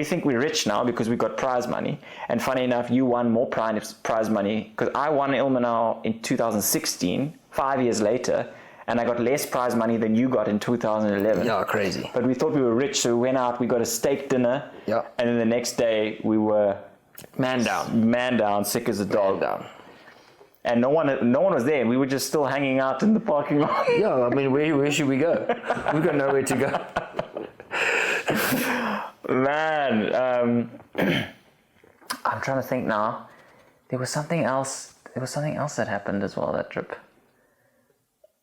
think we're rich now because we got prize money. And funny enough, you won more prize money because I won Ilmenau in 2016, 5 years later, and I got less prize money than you got in 2011. Yeah, crazy. But we thought we were rich, so we went out, we got a steak dinner, yeah. And then the next day we were man down, sick as a dog. Man down. And no one was there. We were just still hanging out in the parking lot. Yeah, I mean, where should we go? We've got nowhere to go. Man, I'm trying to think now. There was something else that happened as well that trip.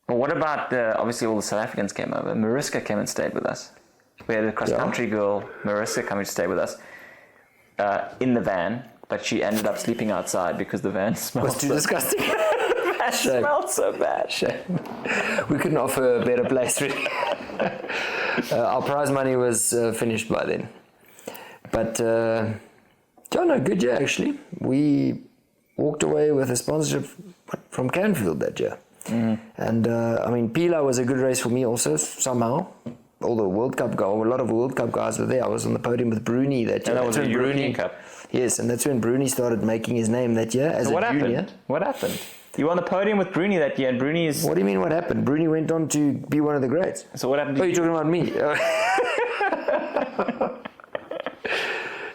But what about obviously all the South Africans came over. Mariska came and stayed with us. We had the cross-country girl, Mariska, coming to stay with us in the van. But she ended up sleeping outside because the van smelled was too disgusting. The van smelled so bad. Shame. We couldn't offer a better place, really. Our prize money was finished by then. But, good year, actually. We walked away with a sponsorship from Canfield that year. Mm-hmm. And, Pila was a good race for me also, somehow. All the World Cup a lot of World Cup guys were there. I was on the podium with Bruni that year. And that was the European Cup. Yes, and that's when Bruni started making his name that year as a junior. What happened? You were on the podium with Bruni that year, and Bruni is... What do you mean what happened? Bruni went on to be one of the greats. So what happened? Oh, you're talking about me?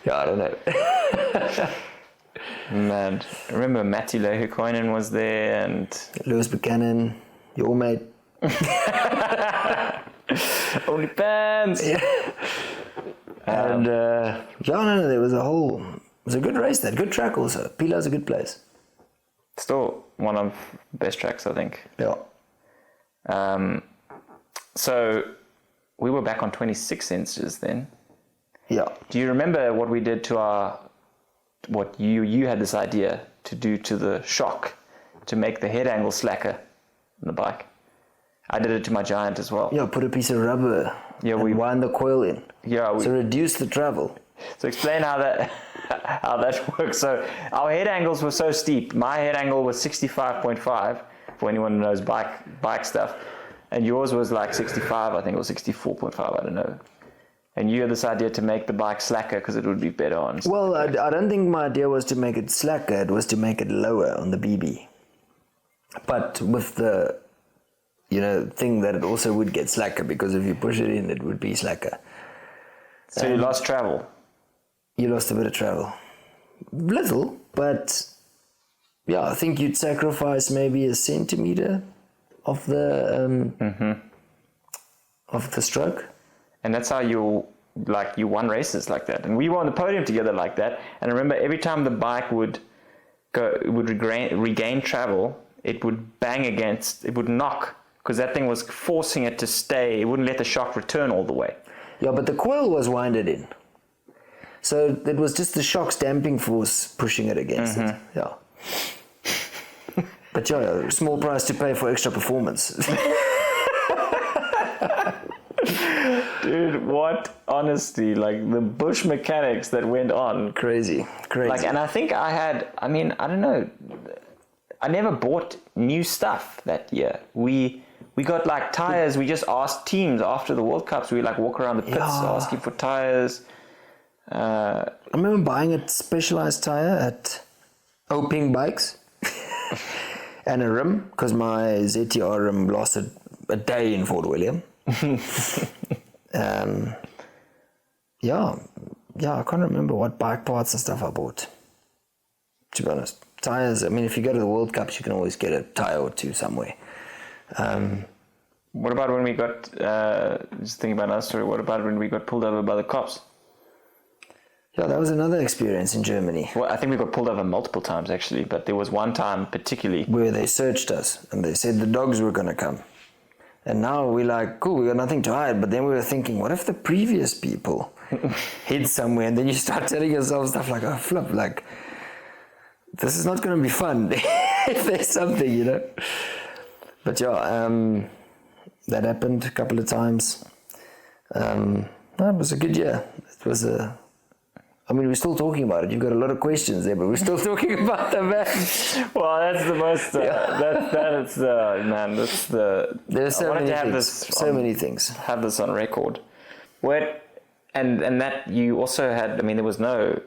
Yeah, I don't know. Man, I remember Matti Lehukoinen was there, and... Lewis Buchanan, your mate. Only pants. Yeah. And there was it was a good race, that good track also. Pila's a good place. Still one of the best tracks, I think. Yeah. So we were back on 26 inches then. Yeah. Do you remember what we did to what you had this idea to do to the shock to make the head angle slacker on the bike? I did it to my Giant as well. Yeah, put a piece of rubber and wind the coil in. Yeah. So reduce the travel. So explain how that works. So our head angles were so steep. My head angle was 65.5 for anyone who knows bike stuff. And yours was like 65, I think it was 64.5, I don't know. And you had this idea to make the bike slacker because it would be better on. Well, I don't think my idea was to make it slacker. It was to make it lower on the BB. But with the... thing that it also would get slacker because if you push it in, it would be slacker. So you lost travel? You lost a bit of travel. Little, but I think you'd sacrifice maybe a centimeter of the stroke. And that's how like you won races like that, and we were on the podium together like that. And I remember every time the bike would regain travel, it would bang against, it would knock, because that thing was forcing it to stay. It wouldn't let the shock return all the way. Yeah, but the coil was winded in. So it was just the shock's damping force pushing it against it. Yeah. But yeah, small price to pay for extra performance. Dude, what honesty, like the bush mechanics that went on. Crazy. Like, and I think I don't know, I never bought new stuff that year. We got like tires. We just asked teams after the World Cups. We like walk around the pits asking for tires. I remember buying a specialized tire at Oping Bikes and a rim, because my ZTR rim lasted a day in Fort William. I can't remember what bike parts and stuff I bought, to be honest. Tires, I mean, if you go to the World Cups, you can always get a tire or two somewhere. What about when we got, just thinking about another story, what about when we got pulled over by the cops? Yeah, that was another experience in Germany. Well, I think we got pulled over multiple times actually, but there was one time particularly where they searched us and they said the dogs were going to come. And now we're like, cool, we got nothing to hide. But then we were thinking, what if the previous people hid somewhere? And then you start telling yourself stuff like, oh, flip, like, this is not going to be fun if there's something, you know. But yeah, that happened a couple of times. No, it was a good year. It was I mean, we're still talking about it. You've got a lot of questions there, but we're still talking about the van. Well, that's the most. Man. That's the. There's so many things. So many things. Have this on record. And that you also had. I mean, there was no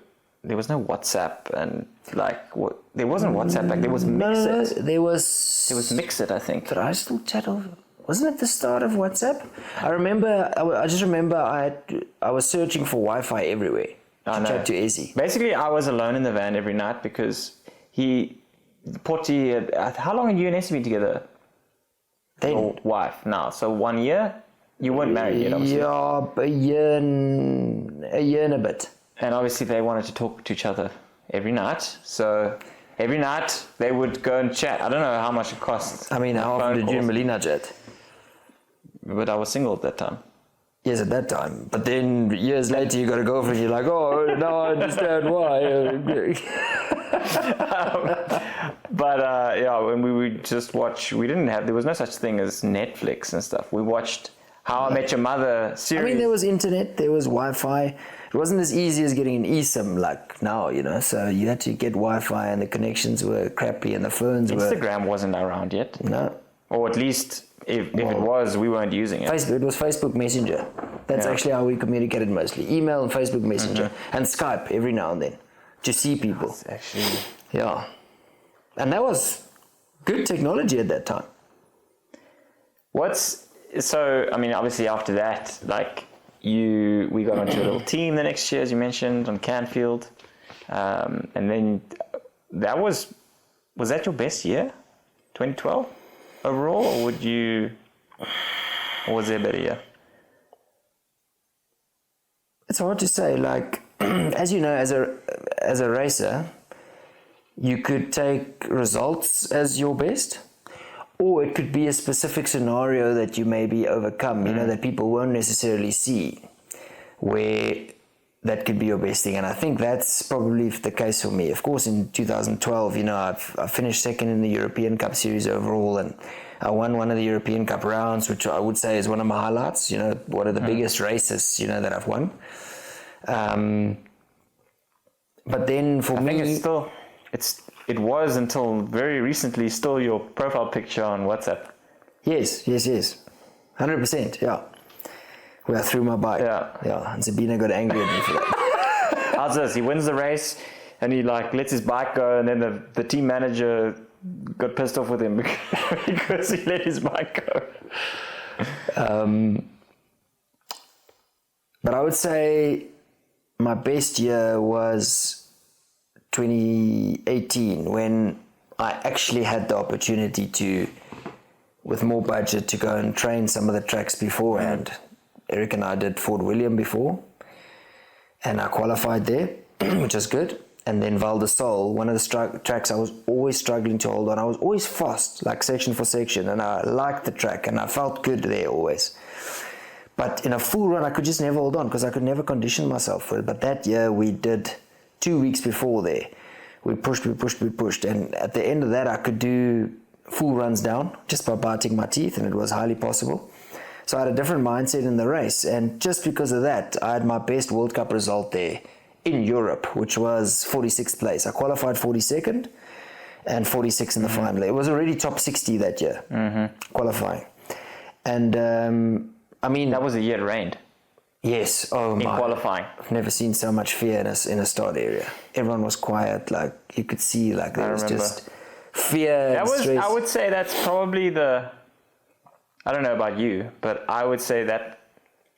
WhatsApp and like what. There wasn't WhatsApp back. There was Mixit. No, there was Mixit, I think. Did I still chat over? Wasn't it the start of WhatsApp? I just remember I was searching for Wi-Fi everywhere. To chat to Izzy. Basically, I was alone in the van every night because Pottie, how long had you and Essie been together? Your wife now. So 1 year? You weren't married yet, obviously. Yeah, a year and a bit. And obviously they wanted to talk to each other every night. So every night they would go and chat. I don't know how much it cost. I mean, how often did you and Melina chat? But I was single at that time. Yes, at that time. But then years later, you got a girlfriend. You're like, oh, now I understand why. When we would just watch, there was no such thing as Netflix and stuff. We watched How I Met Your Mother series. I mean, there was internet, there was Wi-Fi. It wasn't as easy as getting an eSIM like now, you know. So you had to get Wi-Fi, and the connections were crappy, and the phones Instagram wasn't around yet. No. Or at least. If it was, we weren't using it. It was Facebook Messenger. That's actually how we communicated mostly. Email and Facebook Messenger. And Skype every now and then to see people. That's actually... Yeah. And that was good technology at that time. Obviously after that, like we got onto a little team the next year, as you mentioned, on Canfield. And then was that your best year? 2012? Overall, or was there a better year? It's hard to say. Like, as you know, as a racer, you could take results as your best, or it could be a specific scenario that you maybe overcome. You know, that people won't necessarily see, where that could be your best thing. And I think that's probably the case for me. Of course, in 2012, you know, I finished second in the European Cup Series overall, and I won one of the European Cup rounds, which I would say is one of my highlights, you know, one of the biggest races, you know, that I've won. But then for me... I think it was until very recently still your profile picture on WhatsApp. Yes. 100%, yeah. Where I threw my bike. Yeah. And Sabina got angry at me for that. How's this? He wins the race and he like lets his bike go, and then the team manager got pissed off with him because he let his bike go. But I would say my best year was 2018, when I actually had the opportunity to, with more budget, to go and train some of the tracks beforehand. Eric and I did Fort William before, and I qualified there, which was good. And then Val de Sol, one of the tracks I was always struggling to hold on. I was always fast, like section for section, and I liked the track, and I felt good there always. But in a full run, I could just never hold on because I could never condition myself for it. But that year, we did 2 weeks before there. We pushed, and at the end of that, I could do full runs down just by biting my teeth, and it was highly possible. So I had a different mindset in the race, and just because of that, I had my best World Cup result there in Europe, which was 46th place. I qualified 42nd and 46th in the final. It was already top 60 that year, qualifying. And I mean, that was the year it rained. Yes. In qualifying. I've never seen so much fear in a start area. Everyone was quiet, like you could see, like there was just fear. That was, stress. I would say that's probably I don't know about you, but I would say that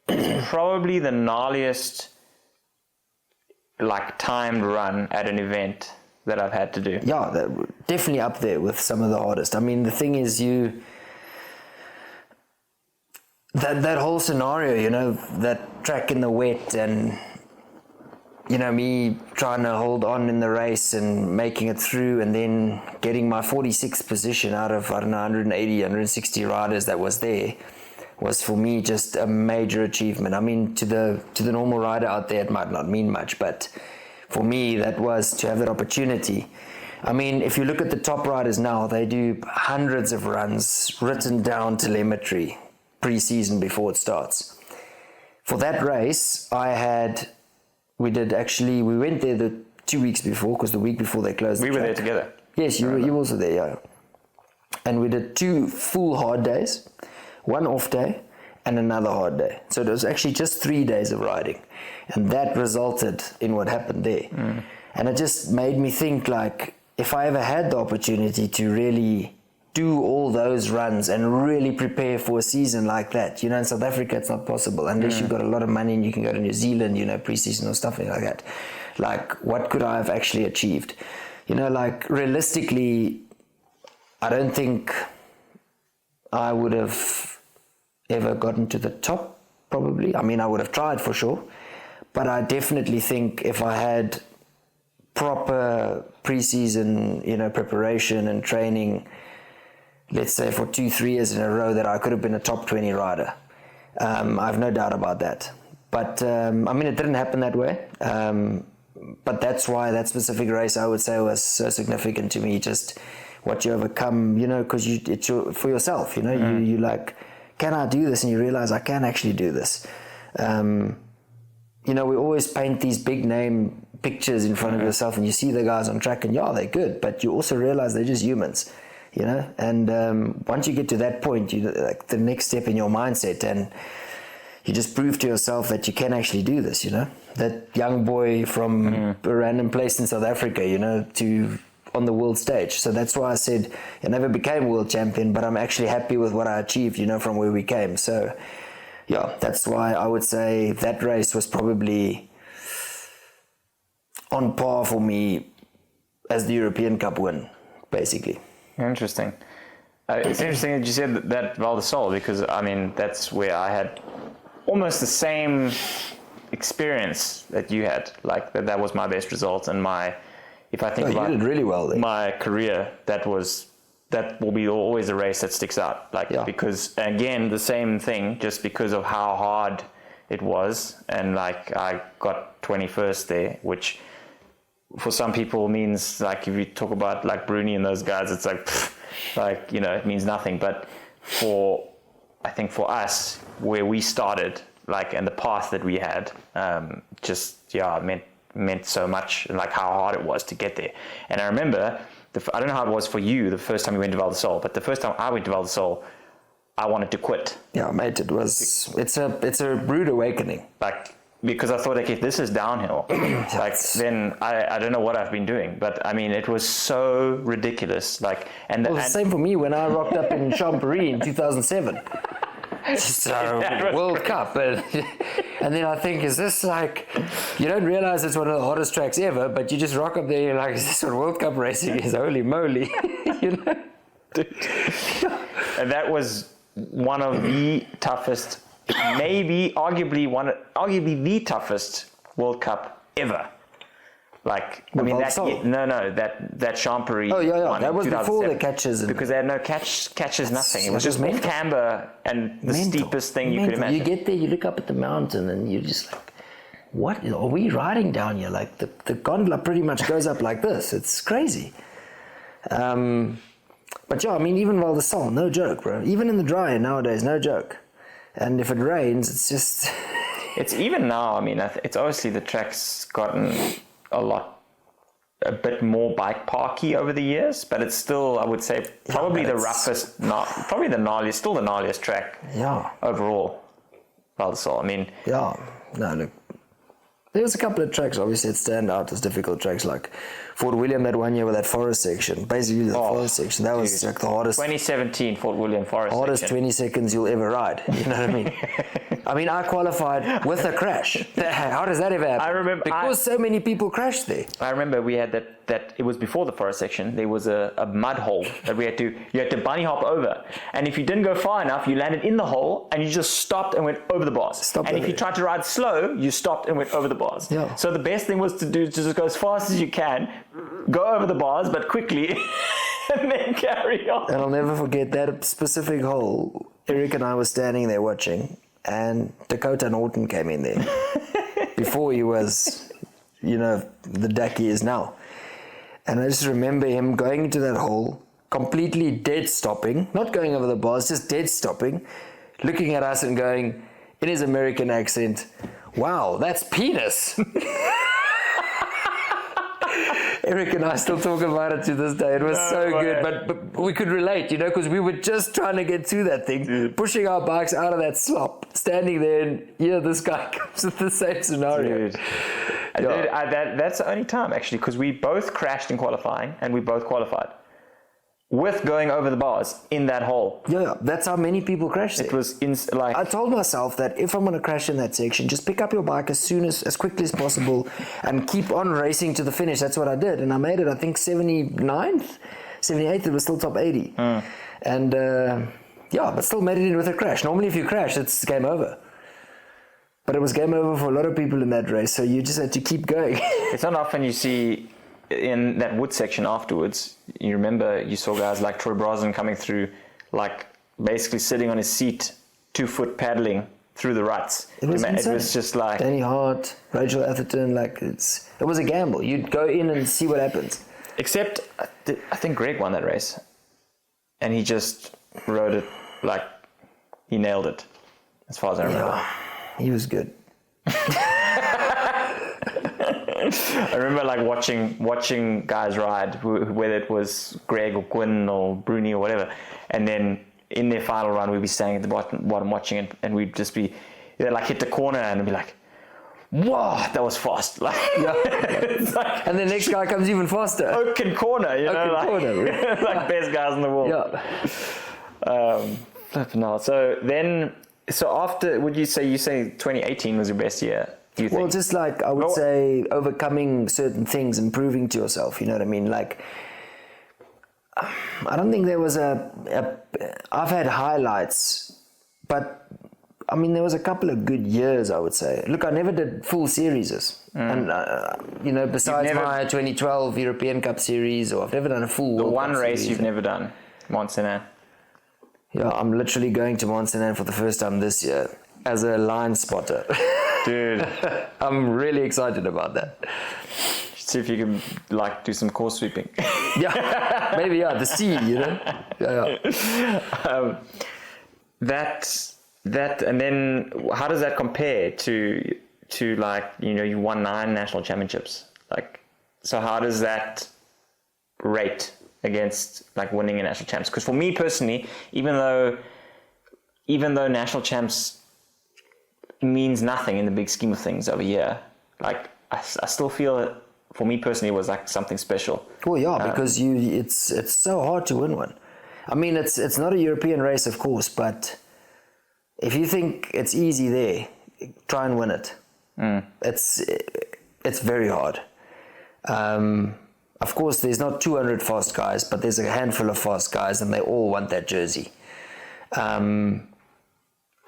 is probably the gnarliest like timed run at an event that I've had to do. Yeah, definitely up there with some of the hardest. I mean, the thing is that whole scenario, you know, that track in the wet and, you know, me trying to hold on in the race and making it through and then getting my 46th position out of, I don't know, 180, 160 riders that was there was for me just a major achievement. I mean, to the normal rider out there, it might not mean much, but for me, that was to have that opportunity. I mean, if you look at the top riders now, they do hundreds of runs, written down telemetry, pre-season before it starts. For that race, we went there the 2 weeks before, because the week before they closed the track. We were there together. Yes, you were also there, yeah. And we did 2 full hard days, 1 off day, and another hard day. So it was actually just 3 days of riding. And that resulted in what happened there. And it just made me think, like, if I ever had the opportunity to really do all those runs and really prepare for a season like that, you know, in South Africa it's not possible unless you've got a lot of money and you can go to New Zealand, you know, pre-season or stuff like that. Like, what could I have actually achieved? You know, like, realistically, I don't think I would have ever gotten to the top, probably. I mean, I would have tried for sure, but I definitely think if I had proper pre-season, you know, preparation and training, let's say for 2-3 years in a row, that I could have been a top 20 rider. I have no doubt about that. But I mean, it didn't happen that way. But that's why that specific race, I would say, was so significant to me. Just what you overcome, you know, because it's for yourself, you know. You like, can I do this? And you realize I can actually do this. You know, we always paint these big name pictures in front of yourself, and you see the guys on track, and yeah, they're good, but you also realize they're just humans. You know, and once you get to that point, you like the next step in your mindset, and you just prove to yourself that you can actually do this. You know, that young boy from a random place in South Africa, you know, to on the world stage. So that's why I said I never became world champion, but I'm actually happy with what I achieved. You know, from where we came. So yeah, that's why I would say that race was probably on par for me as the European Cup win, basically. Interesting. It's interesting that you said that Val de Sol, because I mean that's where I had almost the same experience that you had. Like that was my best result, and if I think about you did really well there. My career, that will be always a race that sticks out. Like because again the same thing, just because of how hard it was, and like I got 21st there, which for some people means, like, if you talk about like Bruni and those guys, it's like, like, you know, it means nothing. But I think for us, where we started, like, and the path that we had, it meant so much, and like how hard it was to get there. And I remember, I don't know how it was for you the first time you went to Val de Sol, but the first time I went to Val de Sol, I wanted to quit. Yeah, mate, it's a rude awakening. Like, because I thought, like, if this is downhill, like, then I don't know what I've been doing. But I mean, it was so ridiculous. Like, the same for me when I rocked up in Champery in 2007. So World Cup, and then I think, is this like? You don't realize it's one of the hottest tracks ever, but you just rock up there. You're like, is this what World Cup racing is? Holy moly, you know. And that was one of the toughest. Maybe, arguably the toughest World Cup ever. Like, I mean, that Champery. Oh, yeah. One That was before the 2007, catches. Because they had no catches, nothing. It was just mental. camber and the steepest thing you could imagine. You get there, you look up at the mountain, and you're just like, what are we riding down here? Like, the gondola pretty much goes up like this. It's crazy. But yeah, I mean, even Val d'Isle, no joke, bro. Even in the dry nowadays, no joke. And if it rains, it's just... It's even now, I mean, it's obviously the track's gotten a bit more bike parky over the years, but it's still, I would say, probably the roughest, probably the gnarliest, still the gnarliest track overall. Val d'Isle, I mean... Yeah, no, look. There's a couple of tracks, obviously, that stand out as difficult tracks, like Fort William that 1 year with that forest section. Basically, the forest section. That was like the hardest... 2017 Fort William forest hardest section. 20 seconds you'll ever ride. You know what I mean? I mean, I qualified with a crash. How does that ever happen? I remember... Because so many people crashed there. I remember we had that it was before the forest section. There was a mud hole that you had to bunny hop over. And if you didn't go far enough, you landed in the hole and you just stopped and went over the bars. And if you tried to ride slow, you stopped and went over the bars. Yeah. So the best thing was to do is just go as fast as you can, go over the bars, but quickly, and then carry on. And I'll never forget that specific hole. Eric and I were standing there watching, and Dakota Norton came in there before he was, the duck he is now. And I just remember him going into that hole, completely dead stopping, not going over the bars, just dead stopping, looking at us and going, in his American accent, "Wow, that's penis." Eric and I still talk about it to this day. It was good, but we could relate, because we were just trying to get to that thing, pushing our bikes out of that slop, standing there, and this guy comes with the same scenario. Dude. That's the only time, actually, because we both crashed in qualifying, and we both qualified with going over the bars in that hole. Yeah, that's how many people crashed there. It was I told myself that if I'm going to crash in that section, just pick up your bike as quickly as possible and keep on racing to the finish. That's what I did. And I made it, I think, 79th, 78th, it was still top 80. And but still made it in with a crash. Normally if you crash, it's game over. But it was game over for a lot of people in that race, so you just had to keep going. It's not often you see in that wood section afterwards, you remember you saw guys like Troy Brosnan coming through, like basically sitting on his seat, 2 foot paddling through the ruts. It was insane. It was just like Danny Hart, Rachel Atherton, it was a gamble. You'd go in and see what happens. Except I think Greg won that race, and he just rode it like he nailed it, as far as I remember. Yeah, he was good. I remember like watching guys ride, whether it was Greg or Quinn or Bruni or whatever, and then in their final run we'd be staying at the bottom watching it, and we'd just be like hit the corner and be like, "Whoa, that was fast!" Like, it's like, and the next guy comes even faster. Oaken corner, corner, like best guys in the world. Yeah. So after, would you say 2018 was your best year? Do you think? Well, just like I would say, overcoming certain things and proving to yourself. You know what I mean? Like, I don't think there was I've had highlights, but I mean, there was a couple of good years, I would say. Look, I never did full series. And, besides my 2012 European Cup series, or I've never done a full World Cup race series. You've never done, Mont-Saint-Anne. Yeah, I'm literally going to Mont-Saint-Anne for the first time this year as a line spotter. Dude. I'm really excited about that. See if you can do some course sweeping. Yeah, maybe the sea, Yeah. That and then how does that compare to you won 9 national championships? So how does that rate against winning a national champs? Because for me personally, even though national champs means nothing in the big scheme of things over here, I still feel that for me personally it was something special. Well, yeah, because it's so hard to win one. I mean, it's not a European race, of course, but if you think it's easy there, try and win it. It's very hard. Of course, there's not 200 fast guys, but there's a handful of fast guys, and they all want that jersey. And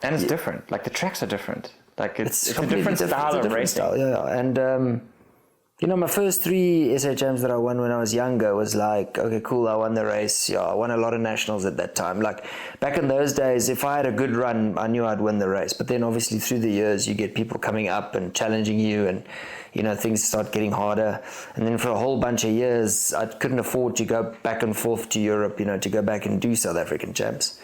it's different. The tracks are different. Like it's a completely different style it's a of different racing. style, yeah. And you know, my first 3 SA Champs that I won when I was younger was like, okay, cool, I won the race. Yeah, I won a lot of nationals at that time. Like back in those days, if I had a good run, I knew I'd win the race. But then obviously through the years, you get people coming up and challenging you, and you know, things start getting harder. And then for a whole bunch of years, I couldn't afford to go back and forth to Europe, you know, to go back and do South African Champs.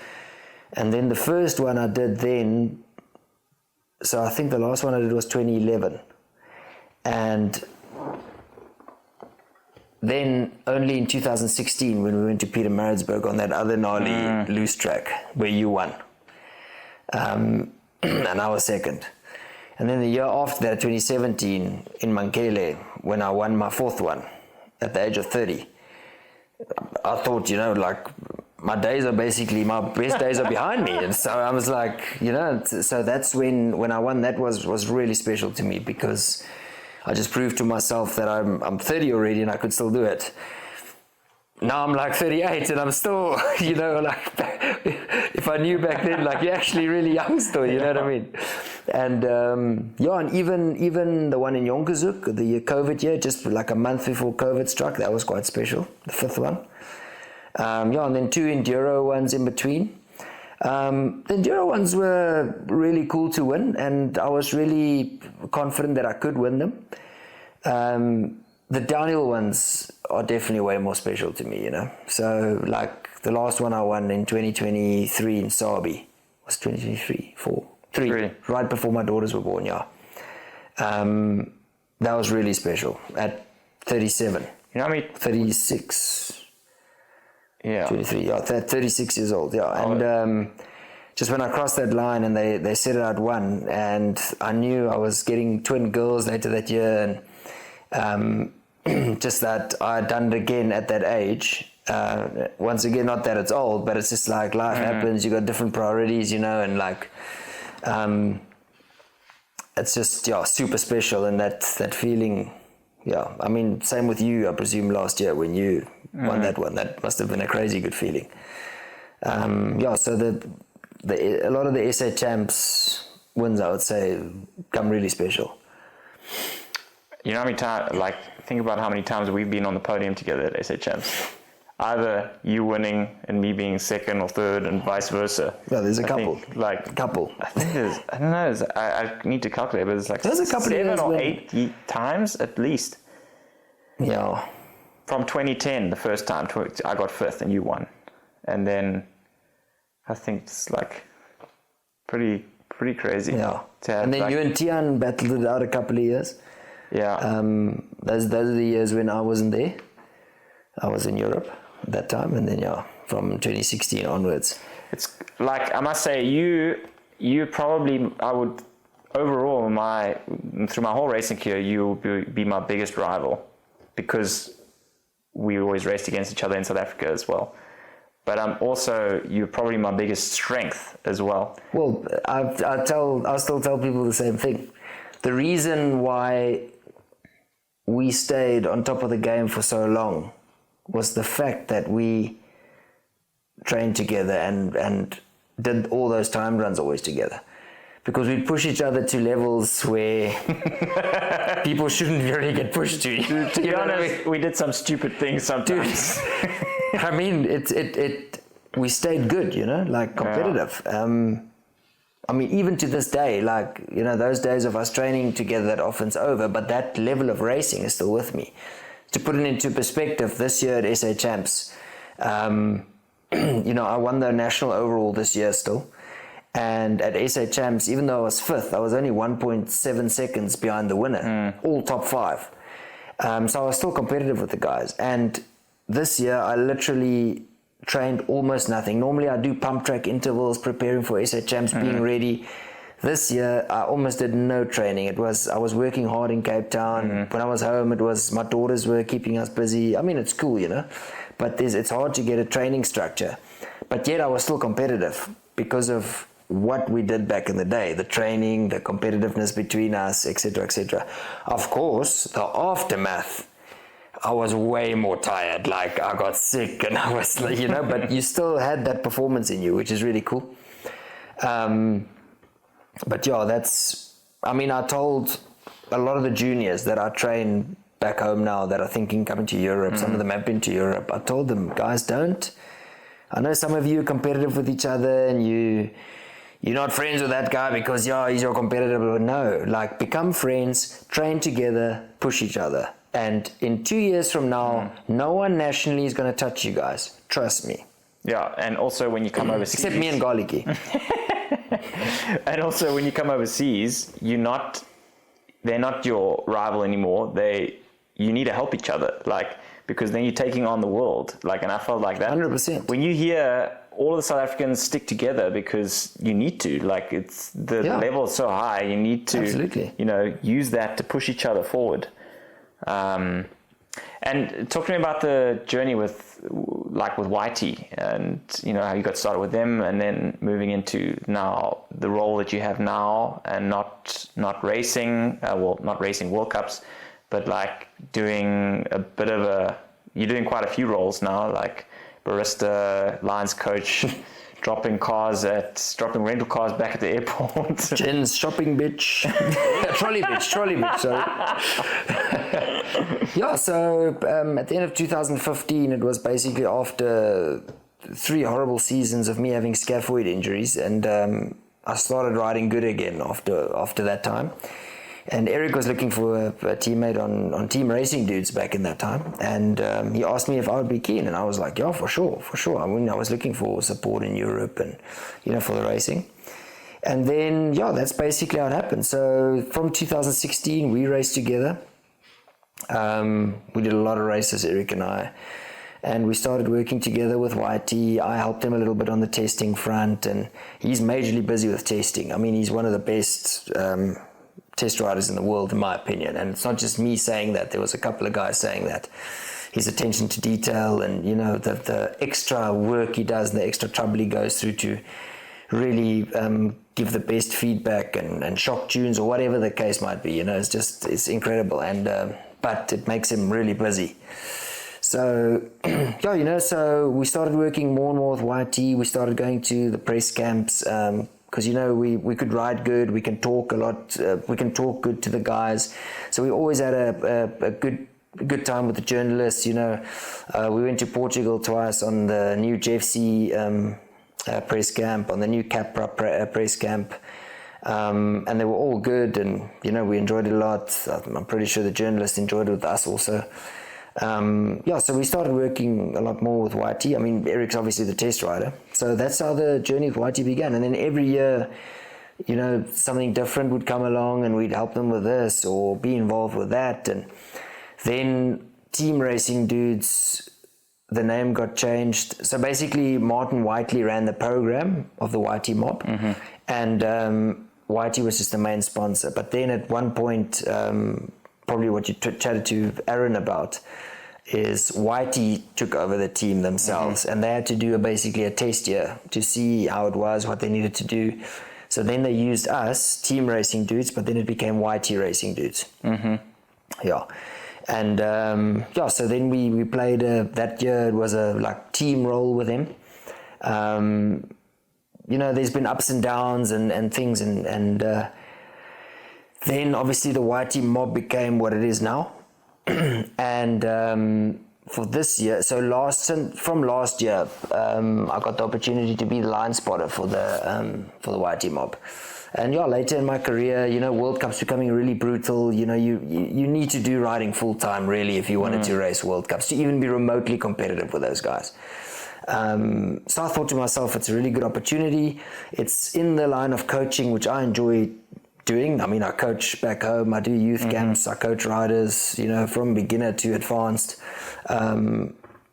And then the first one I did then, so I think the last one I did was 2011. And then only in 2016 when we went to Pietermaritzburg on that other gnarly loose track where you won. And I was second. And then the year after that, 2017, in Mankele, when I won my 4th one at the age of 30, I thought, you know, like, my days are basically, my best days are behind me. And so I was like, you know, so that's when I won. That was really special to me, because I just proved to myself that I'm 30 already and I could still do it. Now I'm like 38 and I'm still, you know, like, if I knew back then, like, you're actually really young still, you know what I mean? And yeah, and even the one in Yonkazuk, the COVID year, just like a month before COVID struck, that was quite special, the 5th one. Yeah, and then 2 enduro ones in between. The enduro ones were really cool to win, and I was really confident that I could win them. The downhill ones are definitely way more special to me, you know. So, like, the last one I won in 2023 in Sabi was 2023, 3, right before my daughters were born, yeah. That was really special at 37. You know what I mean? 36. Yeah. 23, yeah, 36 years old, yeah. And just when I crossed that line and they said it, I'd won, and I knew I was getting twin girls later that year, and just that I'd done it again at that age. Once again, not that it's old, but it's just like life happens, you got different priorities, you know, and like, it's just, yeah, super special. And that feeling, yeah, I mean, same with you, I presume, last year when you won that one. That must have been a crazy good feeling. Yeah, so a lot of the SA Champs wins, I would say, come really special. You know how many times, like, think about how many times we've been on the podium together at SA Champs. Either you winning and me being second or third, and vice versa. Yeah, there's a couple. I think there's, I don't know, I need to calculate, but it's like there's a couple 7 or 8 times at least. Yeah. From 2010, the first time, I got 5th and you won. And then I think it's like pretty crazy. Yeah. And then you and Tian battled it out a couple of years. Yeah. Those are the years when I wasn't there. I was in Europe at that time, and then from 2016 onwards. It's like, I must say, you probably, I would, overall, through my whole racing career, you will be my biggest rival, because we always raced against each other in South Africa as well. But you're probably my biggest strength as well. Well, I'll still tell people the same thing. The reason why we stayed on top of the game for so long was the fact that we trained together and did all those time runs always together. Because we'd push each other to levels where people shouldn't really get pushed to. To be honest, we did some stupid things sometimes. I mean, we stayed good, you know, like competitive. Yeah. I mean, even to this day, like, you know, those days of us training together, that often's over, but that level of racing is still with me. To put it into perspective, this year at SA Champs, you know, I won the national overall this year still. And at SA Champs, even though I was 5th, I was only 1.7 seconds behind the winner, all top 5. So I was still competitive with the guys. And this year, I literally trained almost nothing. Normally, I do pump track intervals, preparing for SA Champs, being ready. This year, I almost did no training. I was working hard in Cape Town. When I was home, my daughters were keeping us busy. I mean, it's cool, you know, but it's hard to get a training structure. But yet, I was still competitive because of what we did back in the day, the training, the competitiveness between us, etc., etc. Of course, the aftermath, I was way more tired. Like, I got sick and I was, you know, but you still had that performance in you, which is really cool. But yeah, that's I mean, I told a lot of the juniors that I train back home now that are thinking coming to Europe, some of them have been to Europe. I told them, guys, don't. I know some of you are competitive with each other and you're not friends with that guy because, he's your competitor. But no, like, become friends, train together, push each other. And in 2 years from now, no one nationally is going to touch you guys. Trust me. Yeah, and also when you come overseas... Except me and Garlicky. And also when you come overseas, they're not your rival anymore. You need to help each other, like, because then you're taking on the world. Like, and I felt like that. 100%. When you hear all of the South Africans stick together because you need to, like, it's the level is so high, you need to, absolutely, use that to push each other forward. And talk to me about the journey with YT and, how you got started with them and then moving into now the role that you have now and not racing, not racing World Cups, but like doing you're doing quite a few roles now, like barista, lines coach, dropping rental cars back at the airport. Jen's shopping bitch. trolley bitch, sorry. Yeah, so at the end of 2015, it was basically after 3 horrible seasons of me having scaphoid injuries, and I started riding good again after that time. And Eric was looking for a teammate on Team Racing Dudes back in that time. And he asked me if I would be keen. And I was like, yeah, for sure. I mean, I was looking for support in Europe and, for the racing. And then, that's basically how it happened. So from 2016, we raced together. We did a lot of races, Eric and I. And we started working together with YT. I helped him a little bit on the testing front. And he's majorly busy with testing. I mean, he's one of the best... test riders in the world, in my opinion. And it's not just me saying that. There was a couple of guys saying that. His attention to detail and, the extra work he does and the extra trouble he goes through to really give the best feedback and shock tunes or whatever the case might be. It's incredible. And but it makes him really busy. So, so we started working more and more with YT. We started going to the press camps, because we could ride good, we can talk a lot, we can talk good to the guys. So we always had a good time with the journalists. We went to Portugal twice on the new JFC press camp, on the new Capra press camp, and they were all good, and we enjoyed it a lot. I'm pretty sure the journalists enjoyed it with us also. So we started working a lot more with YT. I mean, Eric's obviously the test rider. So that's how the journey with YT began. And then every year, something different would come along and we'd help them with this or be involved with that. And then Team Racing Dudes, the name got changed. So basically, Martin Whiteley ran the program of the YT mob. Mm-hmm. And YT was just the main sponsor. But then at one point... probably what you chatted to Aaron about is YT took over the team themselves, and they had to do basically a test year to see how it was, what they needed to do. So then they used us, Team Racing Dudes, but then it became YT Racing Dudes. Mm-hmm. Yeah. And so then we played that year. It was a team role with them. There's been ups and downs and things, and then obviously the YT mob became what it is now. And for this year, from last year, I got the opportunity to be the line spotter for the YT mob. And later in my career, World Cup's becoming really brutal. You need to do riding full time really if you wanted to race World Cups, to even be remotely competitive with those guys. So I thought to myself, it's a really good opportunity. It's in the line of coaching, which I enjoy doing. I mean, I coach back home, I do youth camps, I coach riders, from beginner to advanced.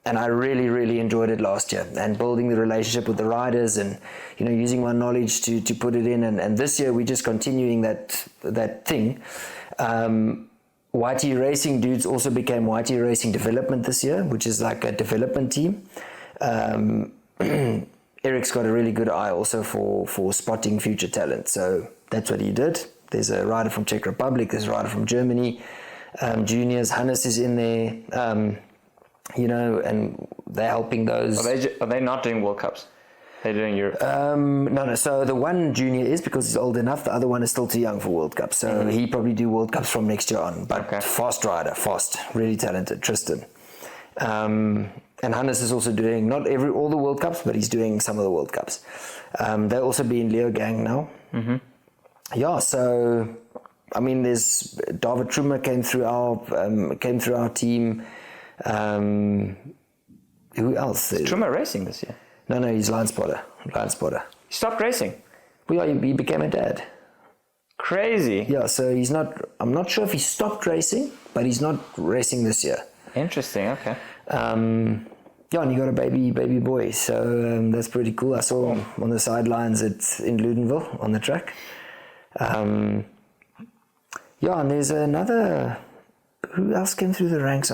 And I really, really enjoyed it last year, and building the relationship with the riders and, using my knowledge to put it in. And this year we're just continuing that thing. YT Racing Dudes also became YT Racing Development this year, which is like a development team. Eric's got a really good eye also for spotting future talent. So that's what he did. There's a rider from Czech Republic, there's a rider from Germany, juniors, Hannes is in there, and they're helping those. Are they not doing World Cups? They're doing Europe. No. So the one junior is because he's old enough. The other one is still too young for World Cup. So he probably do World Cups from next year on. But fast rider, really talented, Tristan. And Hannes is also doing not all the World Cups, but he's doing some of the World Cups. They'll also be in Leo Gang now. Yeah. So I mean, there's David Trummer came through our team. Who else? Is Trummer racing this year? No, he's line spotter. He stopped racing? Well, he became a dad. Crazy. Yeah, so he's not, I'm not sure if he stopped racing, but he's not racing this year. Interesting, okay. Yeah, and he got a baby boy, so that's pretty cool. I saw him on the sidelines in Ludenville on the track. Yeah, and there's another, who else came through the ranks?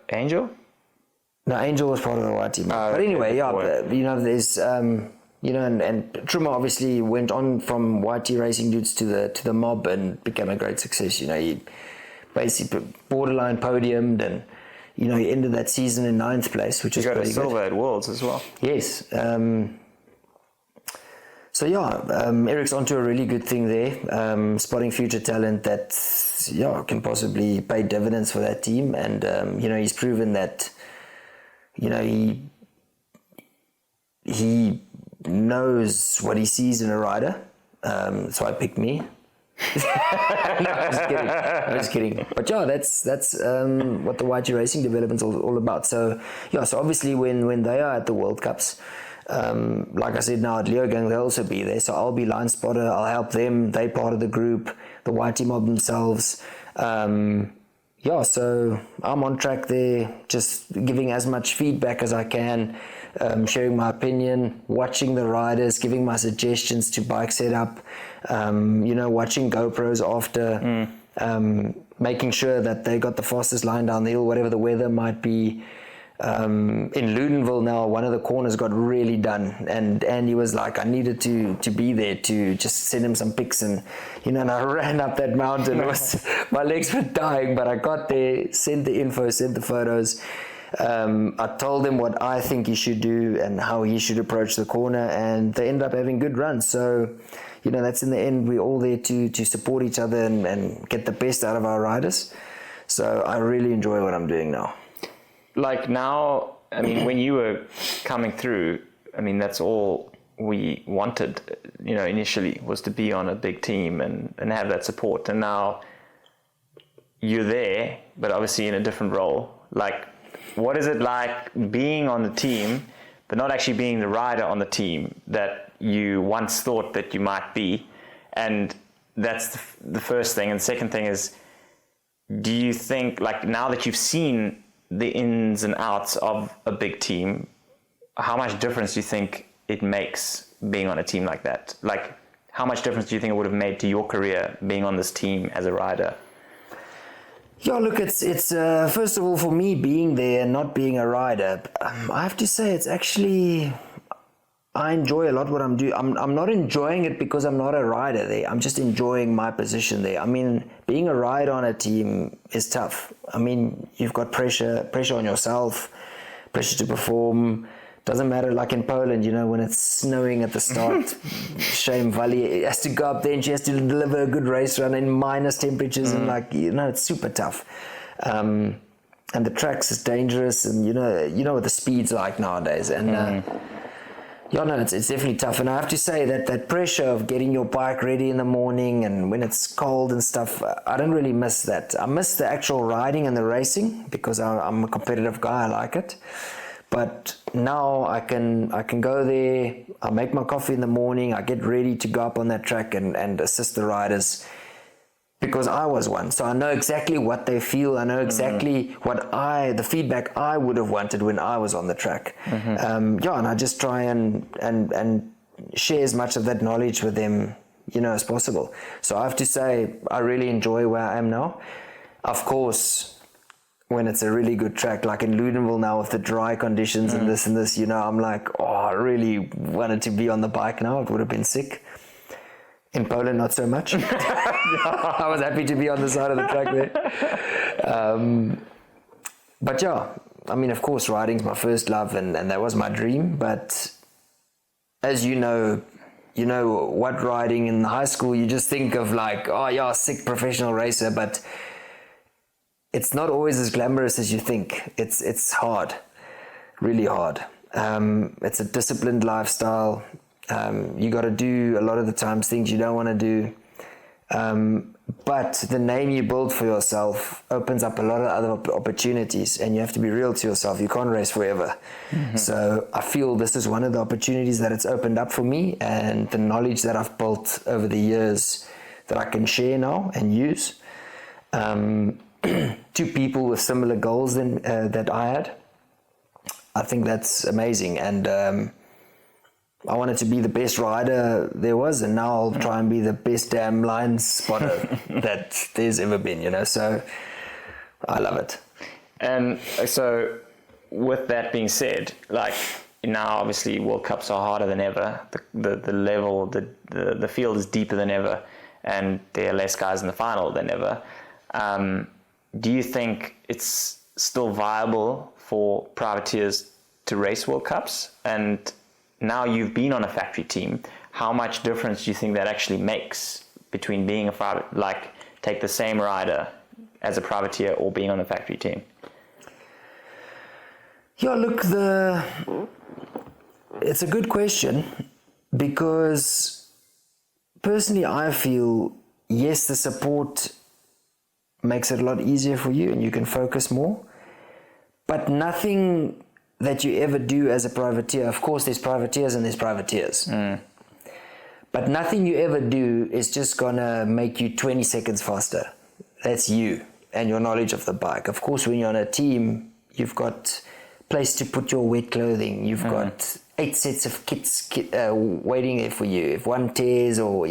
Angel? No, Angel was part of the white team. But anyway, there's, and Trummer obviously went on from YT Racing Dudes to the mob and became a great success. He basically borderline podiumed, and he ended that season in 9th place, which is pretty good. He got a silver at Worlds as well. Yes. So Eric's onto a really good thing there, spotting future talent that can possibly pay dividends for that team, and he's proven that he knows what he sees in a rider. So I picked me. No, I'm just kidding. But yeah, that's what the YG Racing development's all about. So so obviously when they are at the World Cups, like I said, now at Leo Gang they'll also be there. So I'll be line spotter. I'll help them. They part of the group. The YT mob themselves. So I'm on track there, just giving as much feedback as I can, sharing my opinion, watching the riders, giving my suggestions to bike setup, watching GoPros after, making sure that they got the fastest line down the hill, whatever the weather might be. In Ludenville now, one of the corners got really done, and Andy was like, I needed to be there to just send him some pics, and and I ran up that mountain. My legs were dying, but I got there, sent the info, sent the photos. I told him what I think he should do and how he should approach the corner, and they ended up having good runs. So that's in the end, we're all there to support each other and get the best out of our riders. So I really enjoy what I'm doing now. Like now, I mean, when you were coming through, I mean, that's all we wanted, initially, was to be on a big team and have that support. And now you're there, but obviously in a different role. Like, what is it like being on the team, but not actually being the rider on the team that you once thought that you might be? And that's the first thing. And the second thing is, do you think, like, now that you've seen the ins and outs of a big team, how much difference do you think it makes being on a team like that? Like, how much difference do you think it would have made to your career being on this team as a rider? Yeah, look, it's first of all, for me, being there and not being a rider, I have to say it's actually, I enjoy a lot what I'm doing. I'm not enjoying it because I'm not a rider there. I'm just enjoying my position there. I mean, being a rider on a team is tough. I mean, you've got pressure on yourself, pressure to perform. Doesn't matter, like in Poland, when it's snowing at the start, Shane Valley has to go up there and she has to deliver a good race run in minus temperatures, and it's super tough. And the tracks is dangerous, and you know what the speed's like nowadays, and it's definitely tough. And I have to say that pressure of getting your bike ready in the morning and when it's cold and stuff, I don't really miss that. I miss the actual riding and the racing because I'm a competitive guy. I like it. But now I can go there, I make my coffee in the morning, I get ready to go up on that track and assist the riders because I was one. So I know exactly what they feel. I know exactly the feedback I would have wanted when I was on the track. And I just try and share as much of that knowledge with them, as possible. So I have to say, I really enjoy where I am now. Of course, when it's a really good track, like in Ludenville now with the dry conditions and this, I'm like, I really wanted to be on the bike now. It would have been sick. In Poland, not so much. I was happy to be on the side of the track there. But I mean, of course, riding's my first love, and that was my dream. But as you know what riding in high school, you just think of like, oh yeah, sick professional racer, but it's not always as glamorous as you think. It's hard, really hard. It's a disciplined lifestyle. You got to do a lot of the times things you don't want to do. But the name you build for yourself opens up a lot of other opportunities, and you have to be real to yourself. You can't race forever. So I feel this is one of the opportunities that it's opened up for me, and the knowledge that I've built over the years that I can share now and use to people with similar goals that I had. I think that's amazing, and I wanted to be the best rider there was, and now I'll try and be the best damn line spotter that there's ever been, so I love it. And so with that being said, like now obviously World Cups are harder than ever, the level, the field is deeper than ever, and there are less guys in the final than ever. Do you think it's still viable for privateers to race World Cups? And now you've been on a factory team, how much difference do you think that actually makes between being a private, like take the same rider as a privateer or being on a factory team? Yeah, look, it's a good question, because personally I feel, yes, the support makes it a lot easier for you and you can focus more, but nothing that you ever do as a privateer, of course there's privateers and there's privateers, but nothing you ever do is just gonna make you 20 seconds faster. That's you and your knowledge of the bike. Of course, when you're on a team, you've got place to put your wet clothing, you've got 8 sets of kits waiting there for you. If one tears, or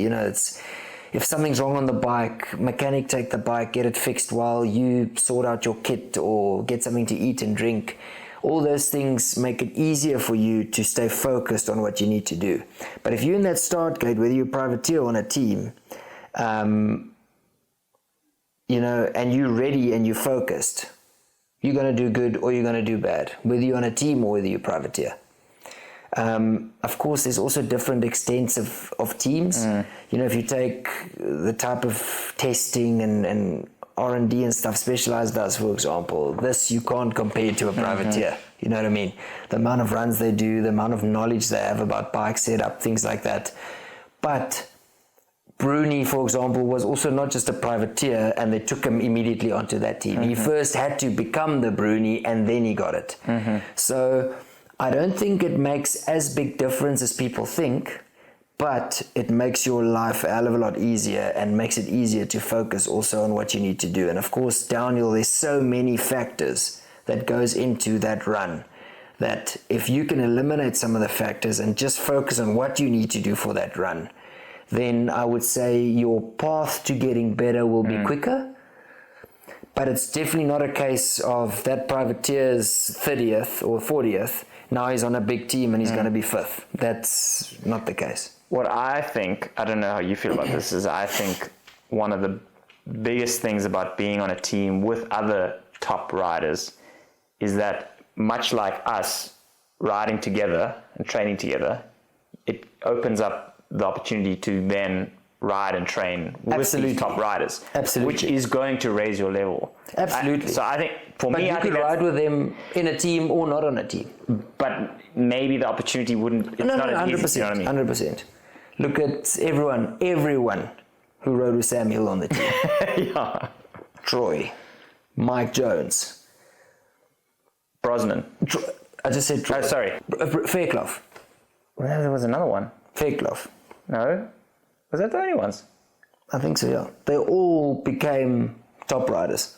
if something's wrong on the bike, mechanic take the bike, get it fixed while you sort out your kit or get something to eat and drink. All those things make it easier for you to stay focused on what you need to do. But if you're in that start gate, whether you're a privateer or on a team, and you're ready and you're focused, you're going to do good or you're going to do bad, whether you're on a team or whether you're a privateer. Of course, there's also different extents of teams. If you take the type of testing and R&D and stuff Specialized does, for example, this you can't compare to a privateer. You know what I mean? The amount of runs they do, the amount of knowledge they have about bike setup, things like that. But Bruni, for example, was also not just a privateer, and they took him immediately onto that team. He first had to become the Bruni, and then he got it. So I don't think it makes as big difference as people think, but it makes your life a hell of a lot easier and makes it easier to focus also on what you need to do. And of course, downhill, there's so many factors that goes into that run, that if you can eliminate some of the factors and just focus on what you need to do for that run, then I would say your path to getting better will be quicker. But it's definitely not a case of that privateer's 30th or 40th, now he's on a big team and he's going to be 5th. That's not the case. What I think, I don't know how you feel about this, is I think one of the biggest things about being on a team with other top riders is that, much like us riding together and training together, it opens up the opportunity to then ride and train with these top riders. Absolutely. Which is going to raise your level. Absolutely. So I think, for but me, you could ride with them in a team or not on a team. But maybe the opportunity wouldn't, it's not as 100%, easy, you know what I mean? 100%. Look at everyone who rode with Sam Hill on the team. Yeah. Troy, Mike Jones, Brosnan. I just said Troy. Oh, sorry. Fairclough. Well, there was another one. Fairclough. No? Was that the only ones? I think so, yeah. They all became top riders.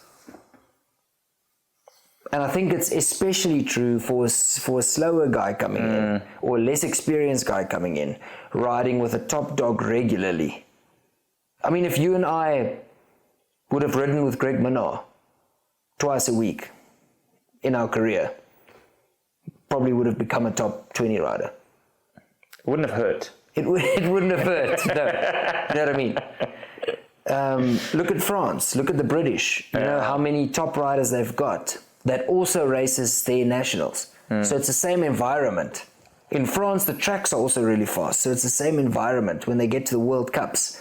And I think it's especially true for a slower guy coming in, or a less experienced guy coming in, riding with a top dog regularly. I mean, if you and I would have ridden with Greg Minnaar twice a week in our career, probably would have become a top 20 rider. It wouldn't have hurt. It wouldn't have hurt. No. You know what I mean? Look at France. Look at the British. You know how many top riders they've got. that also races their nationals. So it's the same environment. In France, the tracks are also really fast. So it's the same environment when they get to the World Cups.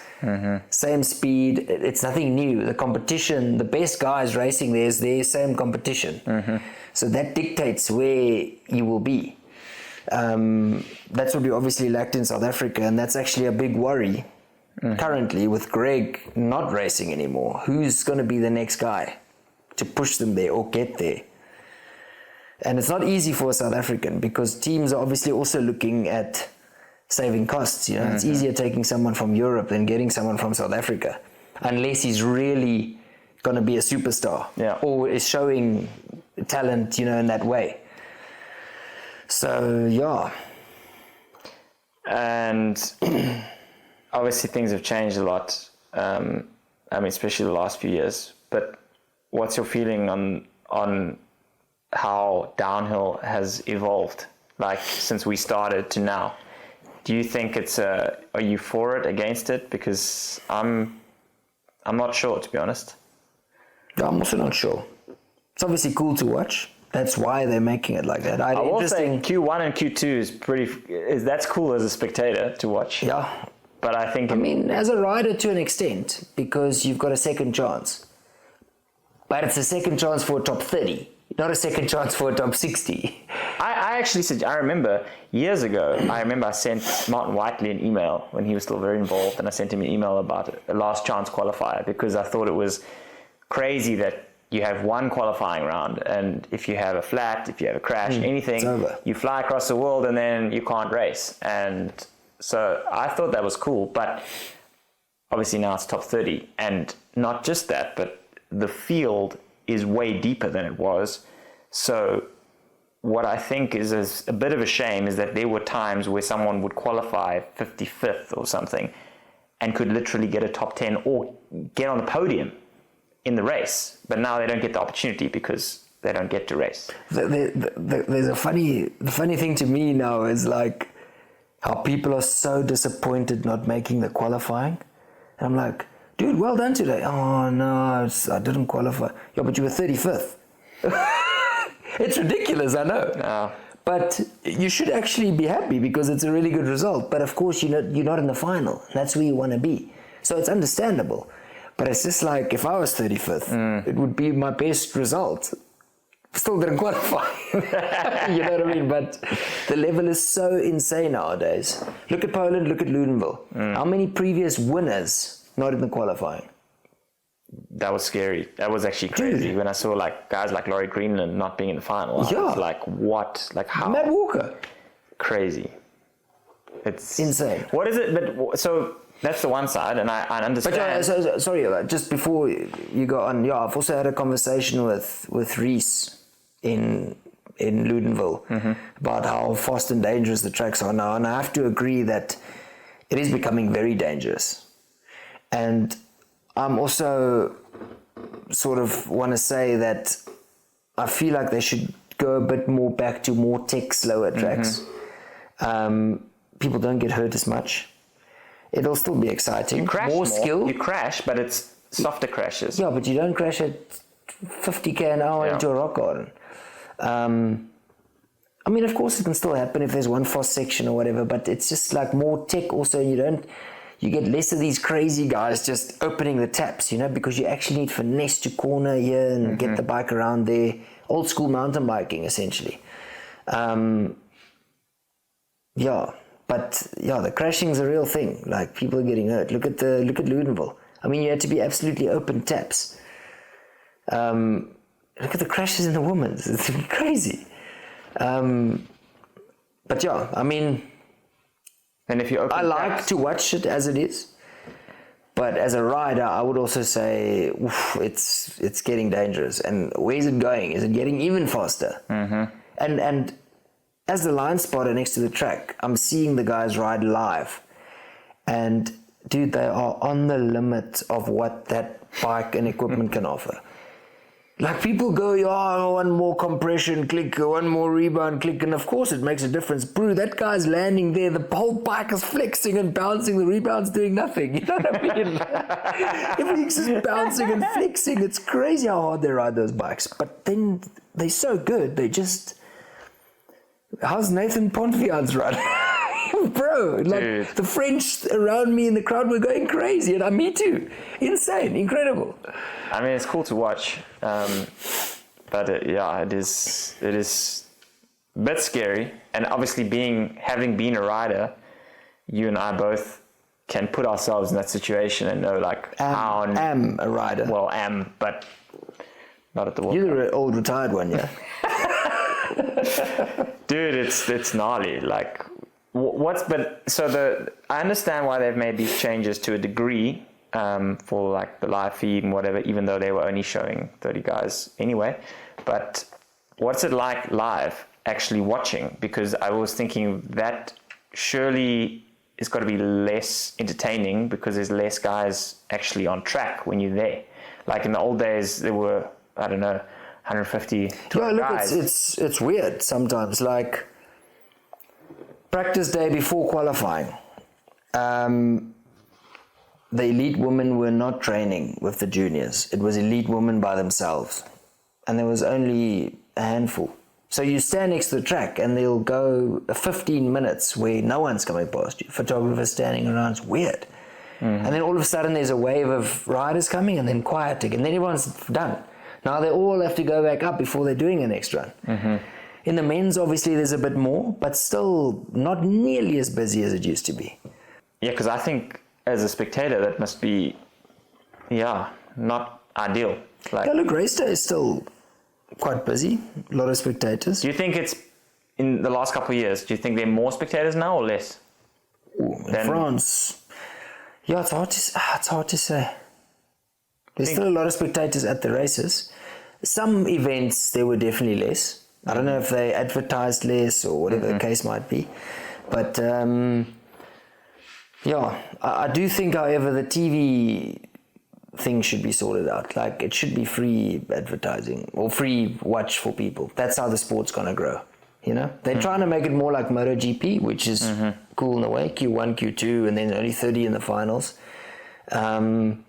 Same speed. It's nothing new. The competition, the best guys racing there is their same competition. So that dictates where you will be. That's what we obviously lacked in South Africa, and that's actually a big worry currently with Greg not racing anymore. Who's going to be the next guy to push them there or get there? And it's not easy for a South African because teams are obviously also looking at saving costs. You know, it's easier taking someone from Europe than getting someone from South Africa, unless he's really going to be a superstar or is showing talent, you know, in that way. So, yeah. And obviously things have changed a lot. I mean, especially the last few years. But what's your feeling on how downhill has evolved, like since we started to now? Do you think are you for it, against it? Because I'm not sure, to be honest. No, I'm also not sure. It's obviously cool to watch. That's why they're making it like that. I will say Q1 and Q2 that's cool as a spectator to watch. Yeah. But I think... I mean, as a rider to an extent, because you've got a second chance. But it's a second chance for a top 30, not a second chance for a top 60. I actually said, I remember years ago, I sent Martin Whiteley an email when he was still very involved, and I sent him an email about a last chance qualifier because I thought it was crazy that you have one qualifying round, and if you have a flat, if you have a crash, anything, you fly across the world and then you can't race. And so I thought that was cool, but obviously now it's top 30, and not just that, but the field is way deeper than it was. So what I think is a bit of a shame is that there were times where someone would qualify 55th or something and could literally get a top 10 or get on the podium in the race, but now they don't get the opportunity because they don't get to race. There's the funny thing to me now is like how people are so disappointed not making the qualifying. And I'm like, dude, well done today. Oh no, I didn't qualify. Yeah, but you were 35th. It's ridiculous, I know. No. But you should actually be happy because it's a really good result. But of course, you're not in the final. That's where you want to be. So it's understandable. But it's just like, if I was 35th, it would be my best result. Still didn't qualify. You know what I mean? But the level is so insane nowadays. Look at Poland, look at Ludenville. How many previous winners not in the qualifying? That was scary. That was actually crazy. When I saw like guys like Laurie Greenland not being in the final. I was like, what? Like how? Matt Walker. Crazy. It's insane. What is it? But so that's the one side, and I understand. But sorry, just before you go on, I've also had a conversation with Reese in Ludenville about how fast and dangerous the tracks are now, and I have to agree that it is becoming very dangerous. And I'm also sort of want to say that I feel like they should go a bit more back to more tech slower tracks. People don't get hurt as much. It'll still be exciting. You crash more skill. You crash, but it's softer crashes. Yeah, but you don't crash at 50k an hour into a rock garden. I mean, of course, it can still happen if there's one fast section or whatever, but it's just like more tech also. You get less of these crazy guys just opening the taps, you know, because you actually need finesse to corner here and get the bike around there. Old school mountain biking, essentially. But the crashing's a real thing. Like, people are getting hurt. Look at Ludenville. I mean, you had to be absolutely open taps. Look at the crashes in the women's. It's crazy. But yeah, I mean, and if you open I like to watch it as it is, but as a rider, I would also say it's getting dangerous. And where's it going? Is it getting even faster? And as the line spotter next to the track, I'm seeing the guys ride live, and dude, they are on the limit of what that bike and equipment can offer. Like people go, oh, one more compression, click, one more rebound, click, and of course it makes a difference. Bro, that guy's landing there, the whole bike is flexing and bouncing, the rebound's doing nothing. You know what I mean? Everything's just bouncing and flexing. It's crazy how hard they ride those bikes. But then they're so good, they just... How's Nathan Pontvian's run? Bro, like Dude. the French around me in the crowd were going crazy, and me too. Insane, incredible. I mean, it's cool to watch, but it is a bit scary. And obviously, having been a rider, you and I both can put ourselves in that situation and know how. Am a rider. Well, but not at the World Cup. You're an old retired one, yeah. Dude, it's gnarly. Like, I understand why they've made these changes to a degree. For like the live feed and whatever, even though they were only showing 30 guys anyway. But what's it like live, actually watching? Because I was thinking that surely it's got to be less entertaining because there's less guys actually on track when you're there. Like in the old days, there were, I don't know, 150 guys. It's weird sometimes. Like practice day before qualifying. The elite women were not training with the juniors. It was elite women by themselves. And there was only a handful. So you stand next to the track and they'll go 15 minutes where no one's coming past you. Photographers standing around. It's weird. Mm-hmm. And then all of a sudden there's a wave of riders coming and then quiet again. And then everyone's done. Now they all have to go back up before they're doing the next run. Mm-hmm. In the men's, obviously, there's a bit more, but still not nearly as busy as it used to be. Yeah, because I think... as a spectator, that must be, not ideal. Like, look, race day is still quite busy. A lot of spectators. Do you think it's, in the last couple of years, do you think there are more spectators now or less? In France, it's hard to say. There's still a lot of spectators at the races. Some events, there were definitely less. I don't know if they advertised less or whatever the case might be. But... I do think, however, the TV thing should be sorted out. Like, it should be free advertising or free watch for people. That's how the sport's going to grow, you know? They're trying to make it more like MotoGP, which is cool in a way. Q1, Q2, and then only 30 in the finals. And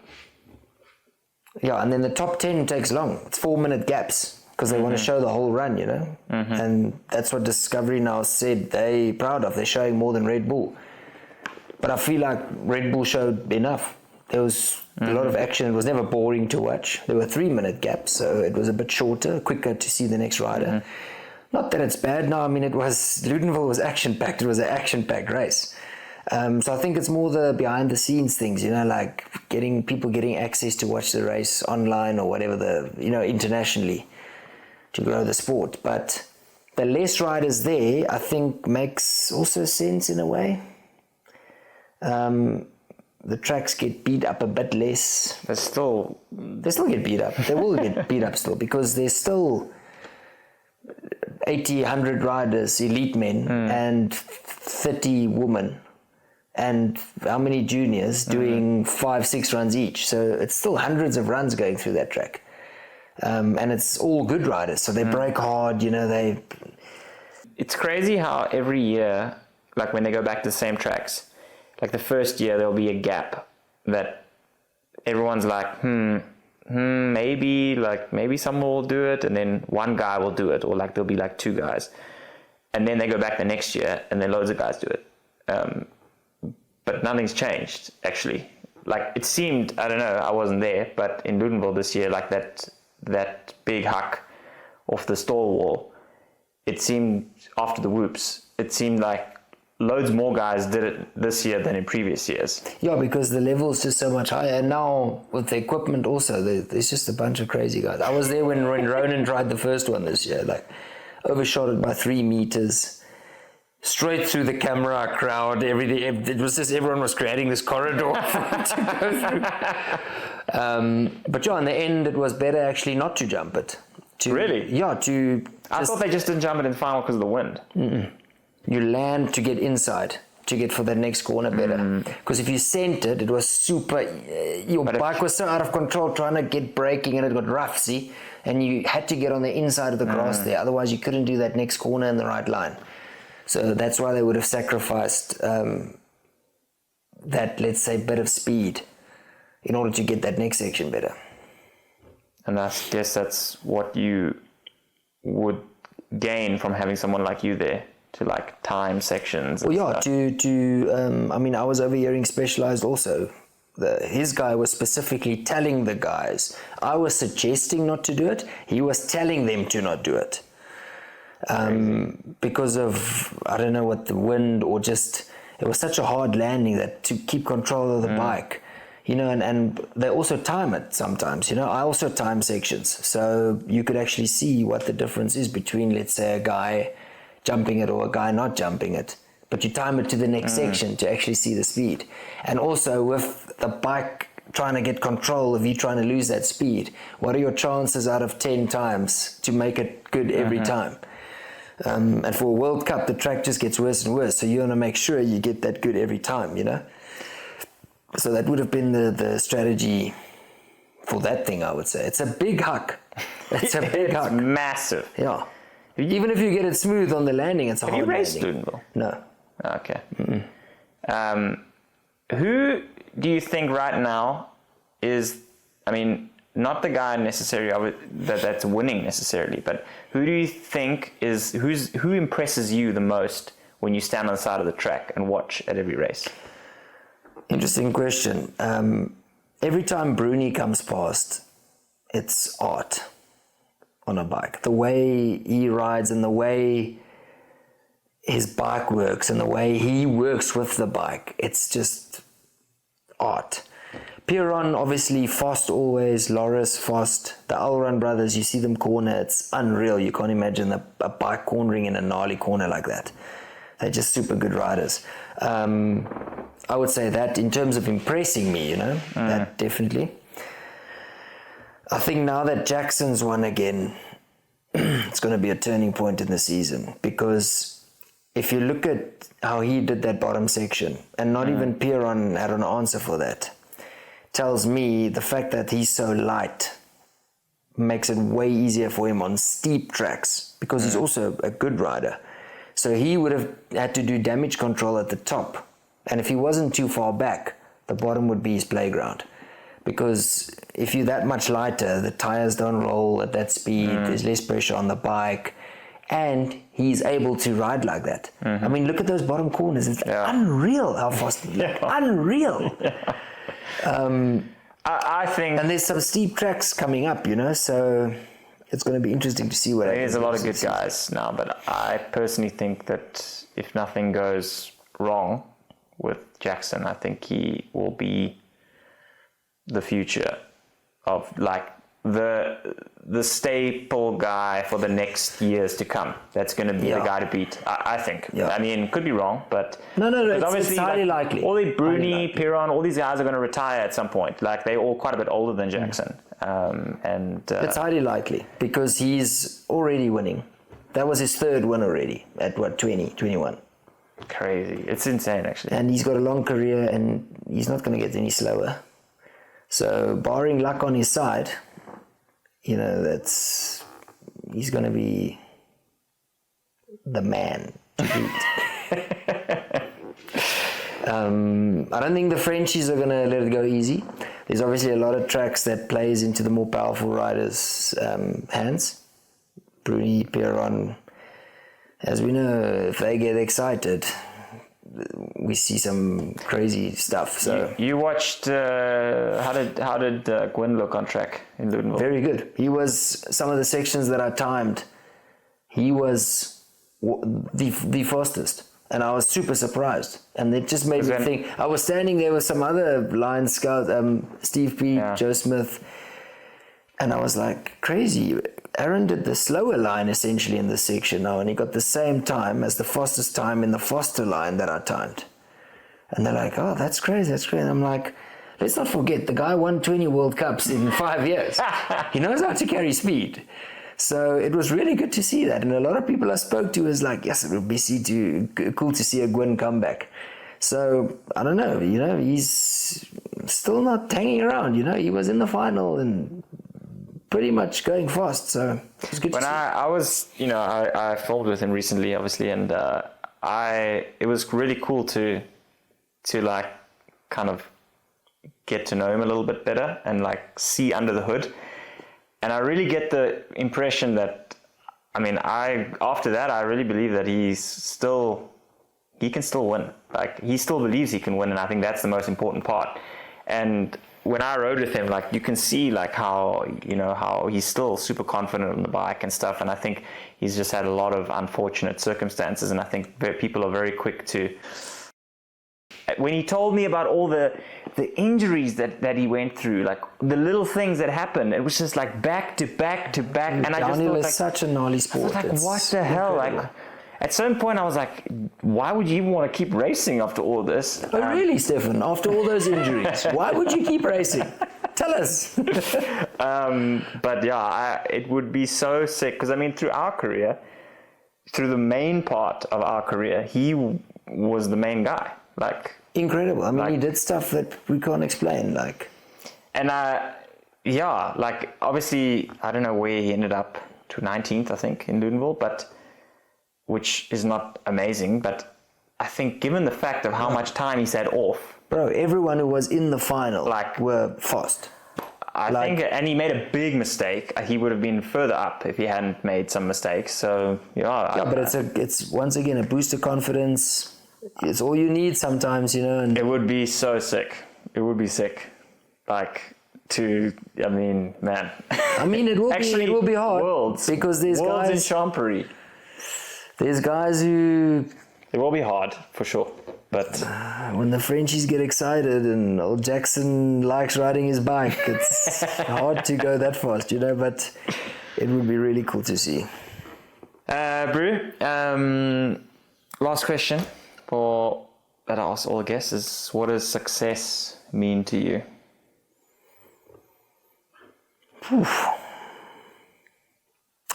then the top 10 takes long. It's 4-minute gaps because they want to show the whole run, you know? And that's what Discovery now said they're proud of. They're showing more than Red Bull. But I feel like Red Bull showed enough. There was a lot of action. It was never boring to watch. There were 3-minute gaps, so it was a bit shorter, quicker to see the next rider. Not that it's bad. No, I mean, Ludenville was action-packed. It was an action-packed race. So I think it's more the behind-the-scenes things, you know, like people getting access to watch the race online or whatever, internationally to grow the sport. But the less riders there, I think, makes also sense in a way. The tracks get beat up a bit less. They still get beat up. They will get beat up still because there's still 80, 100 riders, elite men, and 30 women, and how many juniors doing 5-6 runs each. So it's still hundreds of runs going through that track. And it's all good riders, so they break hard, you know, It's crazy how every year, like when they go back to the same tracks, like the first year there'll be a gap that everyone's like, maybe someone will do it, and then one guy will do it, or like there'll be like 2 guys, and then they go back the next year and then loads of guys do it. But nothing's changed actually. Like it seemed, I don't know, I wasn't there, but in Ludenville this year, like that big huck off the stall wall, it seemed after the whoops, it seemed like loads more guys did it this year than in previous years. Yeah, because the level's just so much higher. And now with the equipment also, there's just a bunch of crazy guys. I was there when Ronan tried the first one this year, like overshot it by 3 meters, straight through the camera crowd, everything. It was just, everyone was creating this corridor to go through. But in the end, it was better actually not to jump it. Really? Yeah, I thought they just didn't jump it in final because of the wind. You land to get inside, to get for the next corner better. Because if you centered, it was super, your bike was so out of control trying to get braking and it got rough, see? And you had to get on the inside of the grass there, otherwise you couldn't do that next corner in the right line. So that's why they would have sacrificed that, let's say, bit of speed in order to get that next section better. And I guess that's what you would gain from having someone like you there to like time sections. Well, yeah, I mean, I was overhearing Specialized also. His guy was specifically telling the guys. I was suggesting not to do it. He was telling them to not do it. Because of, I don't know what, the wind or just, it was such a hard landing that to keep control of the bike, you know, and they also time it sometimes, you know. I also time sections. So you could actually see what the difference is between, let's say, a guy jumping it or a guy not jumping it. But you time it to the next section to actually see the speed. And also with the bike trying to get control of you trying to lose that speed, what are your chances out of 10 times to make it good every time? And for a World Cup, the track just gets worse and worse. So you want to make sure you get that good every time, you know? So that would have been the strategy for that thing, I would say. It's a big huck. It's a big huck. Massive. Yeah. Even if you get it smooth on the landing, it's a hard landing. Have you raced Ludenville? No. Okay. Who do you think right now is, I mean, not the guy necessarily of it that's winning necessarily, but who do you think is, who impresses you the most when you stand on the side of the track and watch at every race? Interesting question. Every time Bruni comes past, it's art on a bike. The way he rides and the way his bike works and the way he works with the bike, it's just art. Piron, obviously, fast always. Loris, fast. The Alrun brothers, you see them corner, it's unreal. You can't imagine a bike cornering in a gnarly corner like that. They're just super good riders. I would say that in terms of impressing me, you know, that definitely. I think now that Jackson's won again, it's going to be a turning point in the season, because if you look at how he did that bottom section, and not even Piron had an answer for that, tells me the fact that he's so light makes it way easier for him on steep tracks, because he's also a good rider. So he would have had to do damage control at the top. And if he wasn't too far back, the bottom would be his playground. Because if you're that much lighter, the tires don't roll at that speed, there's less pressure on the bike, and he's able to ride like that. I mean, look at those bottom corners. It's unreal how fast he is. Unreal. I think... And there's some steep tracks coming up, you know, so it's going to be interesting to see what happens. There's a lot of good guys now, but I personally think that if nothing goes wrong with Jackson, I think he will be the future of like the staple guy for the next years to come. That's going to be the guy to beat, I think. I mean, could be wrong, but no, it's obviously highly likely. All the Bruni, Piron, all these guys are going to retire at some point. Like they're all quite a bit older than Jackson, it's highly likely because he's already winning. That was his third win already at 20, 21. Crazy. It's insane, actually. And he's got a long career, and he's not going to get any slower. So, barring luck on his side, you know, he's going to be the man to beat. I don't think the Frenchies are going to let it go easy. There's obviously a lot of tracks that plays into the more powerful riders' hands. Bruni, Piron. As we know, if they get excited, we see some crazy stuff. So you watched how did Gwyn look on track in Ludenville? Very good. He was, some of the sections that I timed, he was the fastest, and I was super surprised. And it just made me think. I was standing there with some other line scouts, Steve P, Joe Smith, and I was like, crazy. Aaron did the slower line essentially in this section now, and he got the same time as the fastest time in the Foster line that I timed. And they're like, oh, that's crazy, that's crazy. And I'm like, let's not forget, the guy won 20 World Cups in 5 years. He knows how to carry speed. So it was really good to see that. And a lot of people I spoke to was like, yes, it would be cool to see a Gwyn come back. So, I don't know, he's still not hanging around, he was in the final and pretty much going fast, so it was good to see. I was, I filmed with him recently, obviously, and it was really cool to like kind of get to know him a little bit better and like see under the hood. And I really get the impression that, after that, I really believe that he can still win. Like, he still believes he can win, and I think that's the most important part. And when I rode with him, like, you can see like how he's still super confident on the bike and stuff. And I think he's just had a lot of unfortunate circumstances, and I think people are very quick to. When he told me about all the injuries that he went through, like the little things that happened, it was just like back to back to back. And I just thought, like, such a gnarly sport. I was like, what the hell? Like, at some point I was like, why would you even want to keep racing after all this? Oh, really, Stefan? After all those injuries, why would you keep racing? Tell us. But yeah, it would be so sick, because through our career, through the main part of our career, he was the main guy. Like, incredible. He did stuff that we can't explain. Like, and like, obviously, I don't know where he ended up, to 19th, I think, in Ludenville, but which is not amazing. But I think, given the fact of how much time he's had off, bro, everyone who was in the final were fast. I think, and he made a big mistake. He would have been further up if he hadn't made some mistakes. So but it's once again a boost of confidence. It's all you need sometimes, and it would be so sick. It would be sick. Like, man. It will Actually, it will be hard. Worlds. Because there's Worlds guys in Champery. There's guys who... It will be hard, for sure. But when the Frenchies get excited and old Jackson likes riding his bike, it's hard to go that fast, but it would be really cool to see. Brew, last question that I ask all the guests is, what does success mean to you? I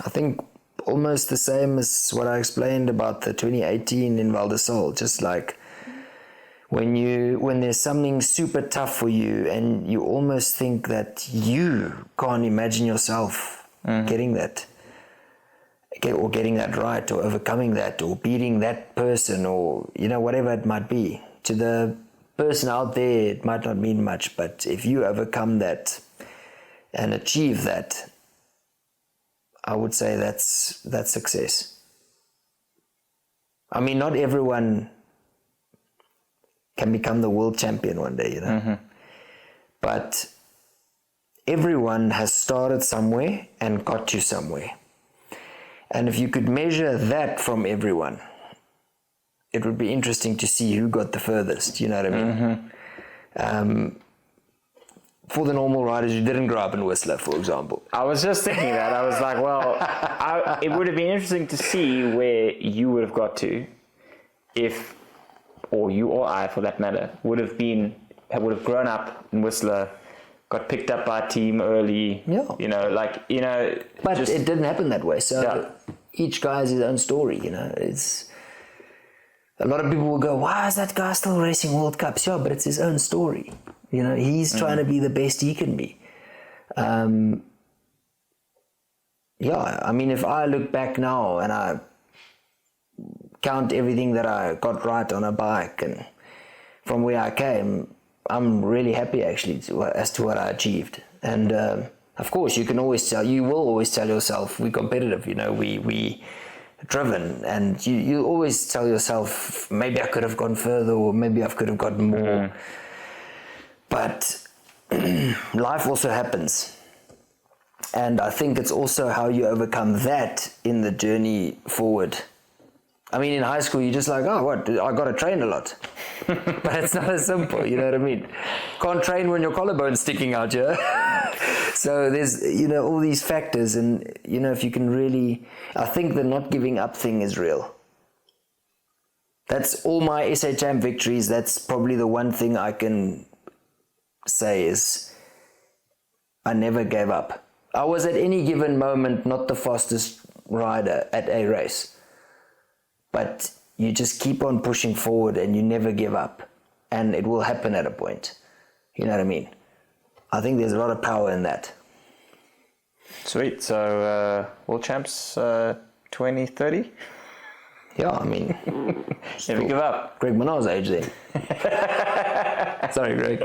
think almost the same as what I explained about the 2018 in Val di Sole. Just like when there's something super tough for you and you almost think that you can't imagine yourself getting that right, or overcoming that, or beating that person, or whatever it might be. To the person out there, it might not mean much, but if you overcome that and achieve that, I would say that's success. Not everyone can become the world champion one day, but everyone has started somewhere and got to somewhere. And if you could measure that from everyone, it would be interesting to see who got the furthest, you know what I mean? For the normal riders who didn't grow up in Whistler, for example. I was just thinking that. I was like, well, it would have been interesting to see where you would have got to if, or you or I, for that matter, would have grown up in Whistler, got picked up by a team early. Yeah. But it didn't happen that way. So each guy has his own story. It's a lot of people will go, "Why is that guy still racing World Cups?" Yeah, but it's his own story. He's trying to be the best he can be. If I look back now and I count everything that I got right on a bike and from where I came, I'm really happy actually as to what I achieved. And of course, you will always tell yourself, we're competitive, we driven, and you always tell yourself, maybe I could have gone further, or maybe I could have gotten more. But life also happens. And I think it's also how you overcome that in the journey forward. In high school, you're just like, I got to train a lot. But it's not as simple, you know what I mean? Can't train when your collarbone's sticking out, So there's, all these factors. And, if you can really, I think the not giving up thing is real. That's all my SA Champ victories. That's probably the one thing I can say is I never gave up. I was at any given moment not the fastest rider at a race, but you just keep on pushing forward and you never give up. And it will happen at a point. You know what I mean? I think there's a lot of power in that. Sweet. So, World Champs 2030? Yeah, I mean... Never give up. Greg Minot's age then. Sorry, Greg.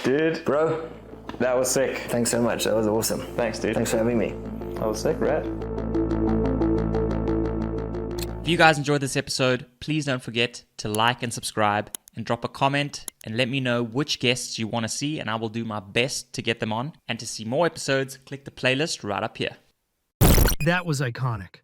Dude. Bro. That was sick. Thanks so much. That was awesome. Thanks, dude. Thanks for having me. That was sick, right? If you guys enjoyed this episode, please don't forget to like and subscribe and drop a comment and let me know which guests you want to see, and I will do my best to get them on. And to see more episodes, click the playlist right up here. That was iconic.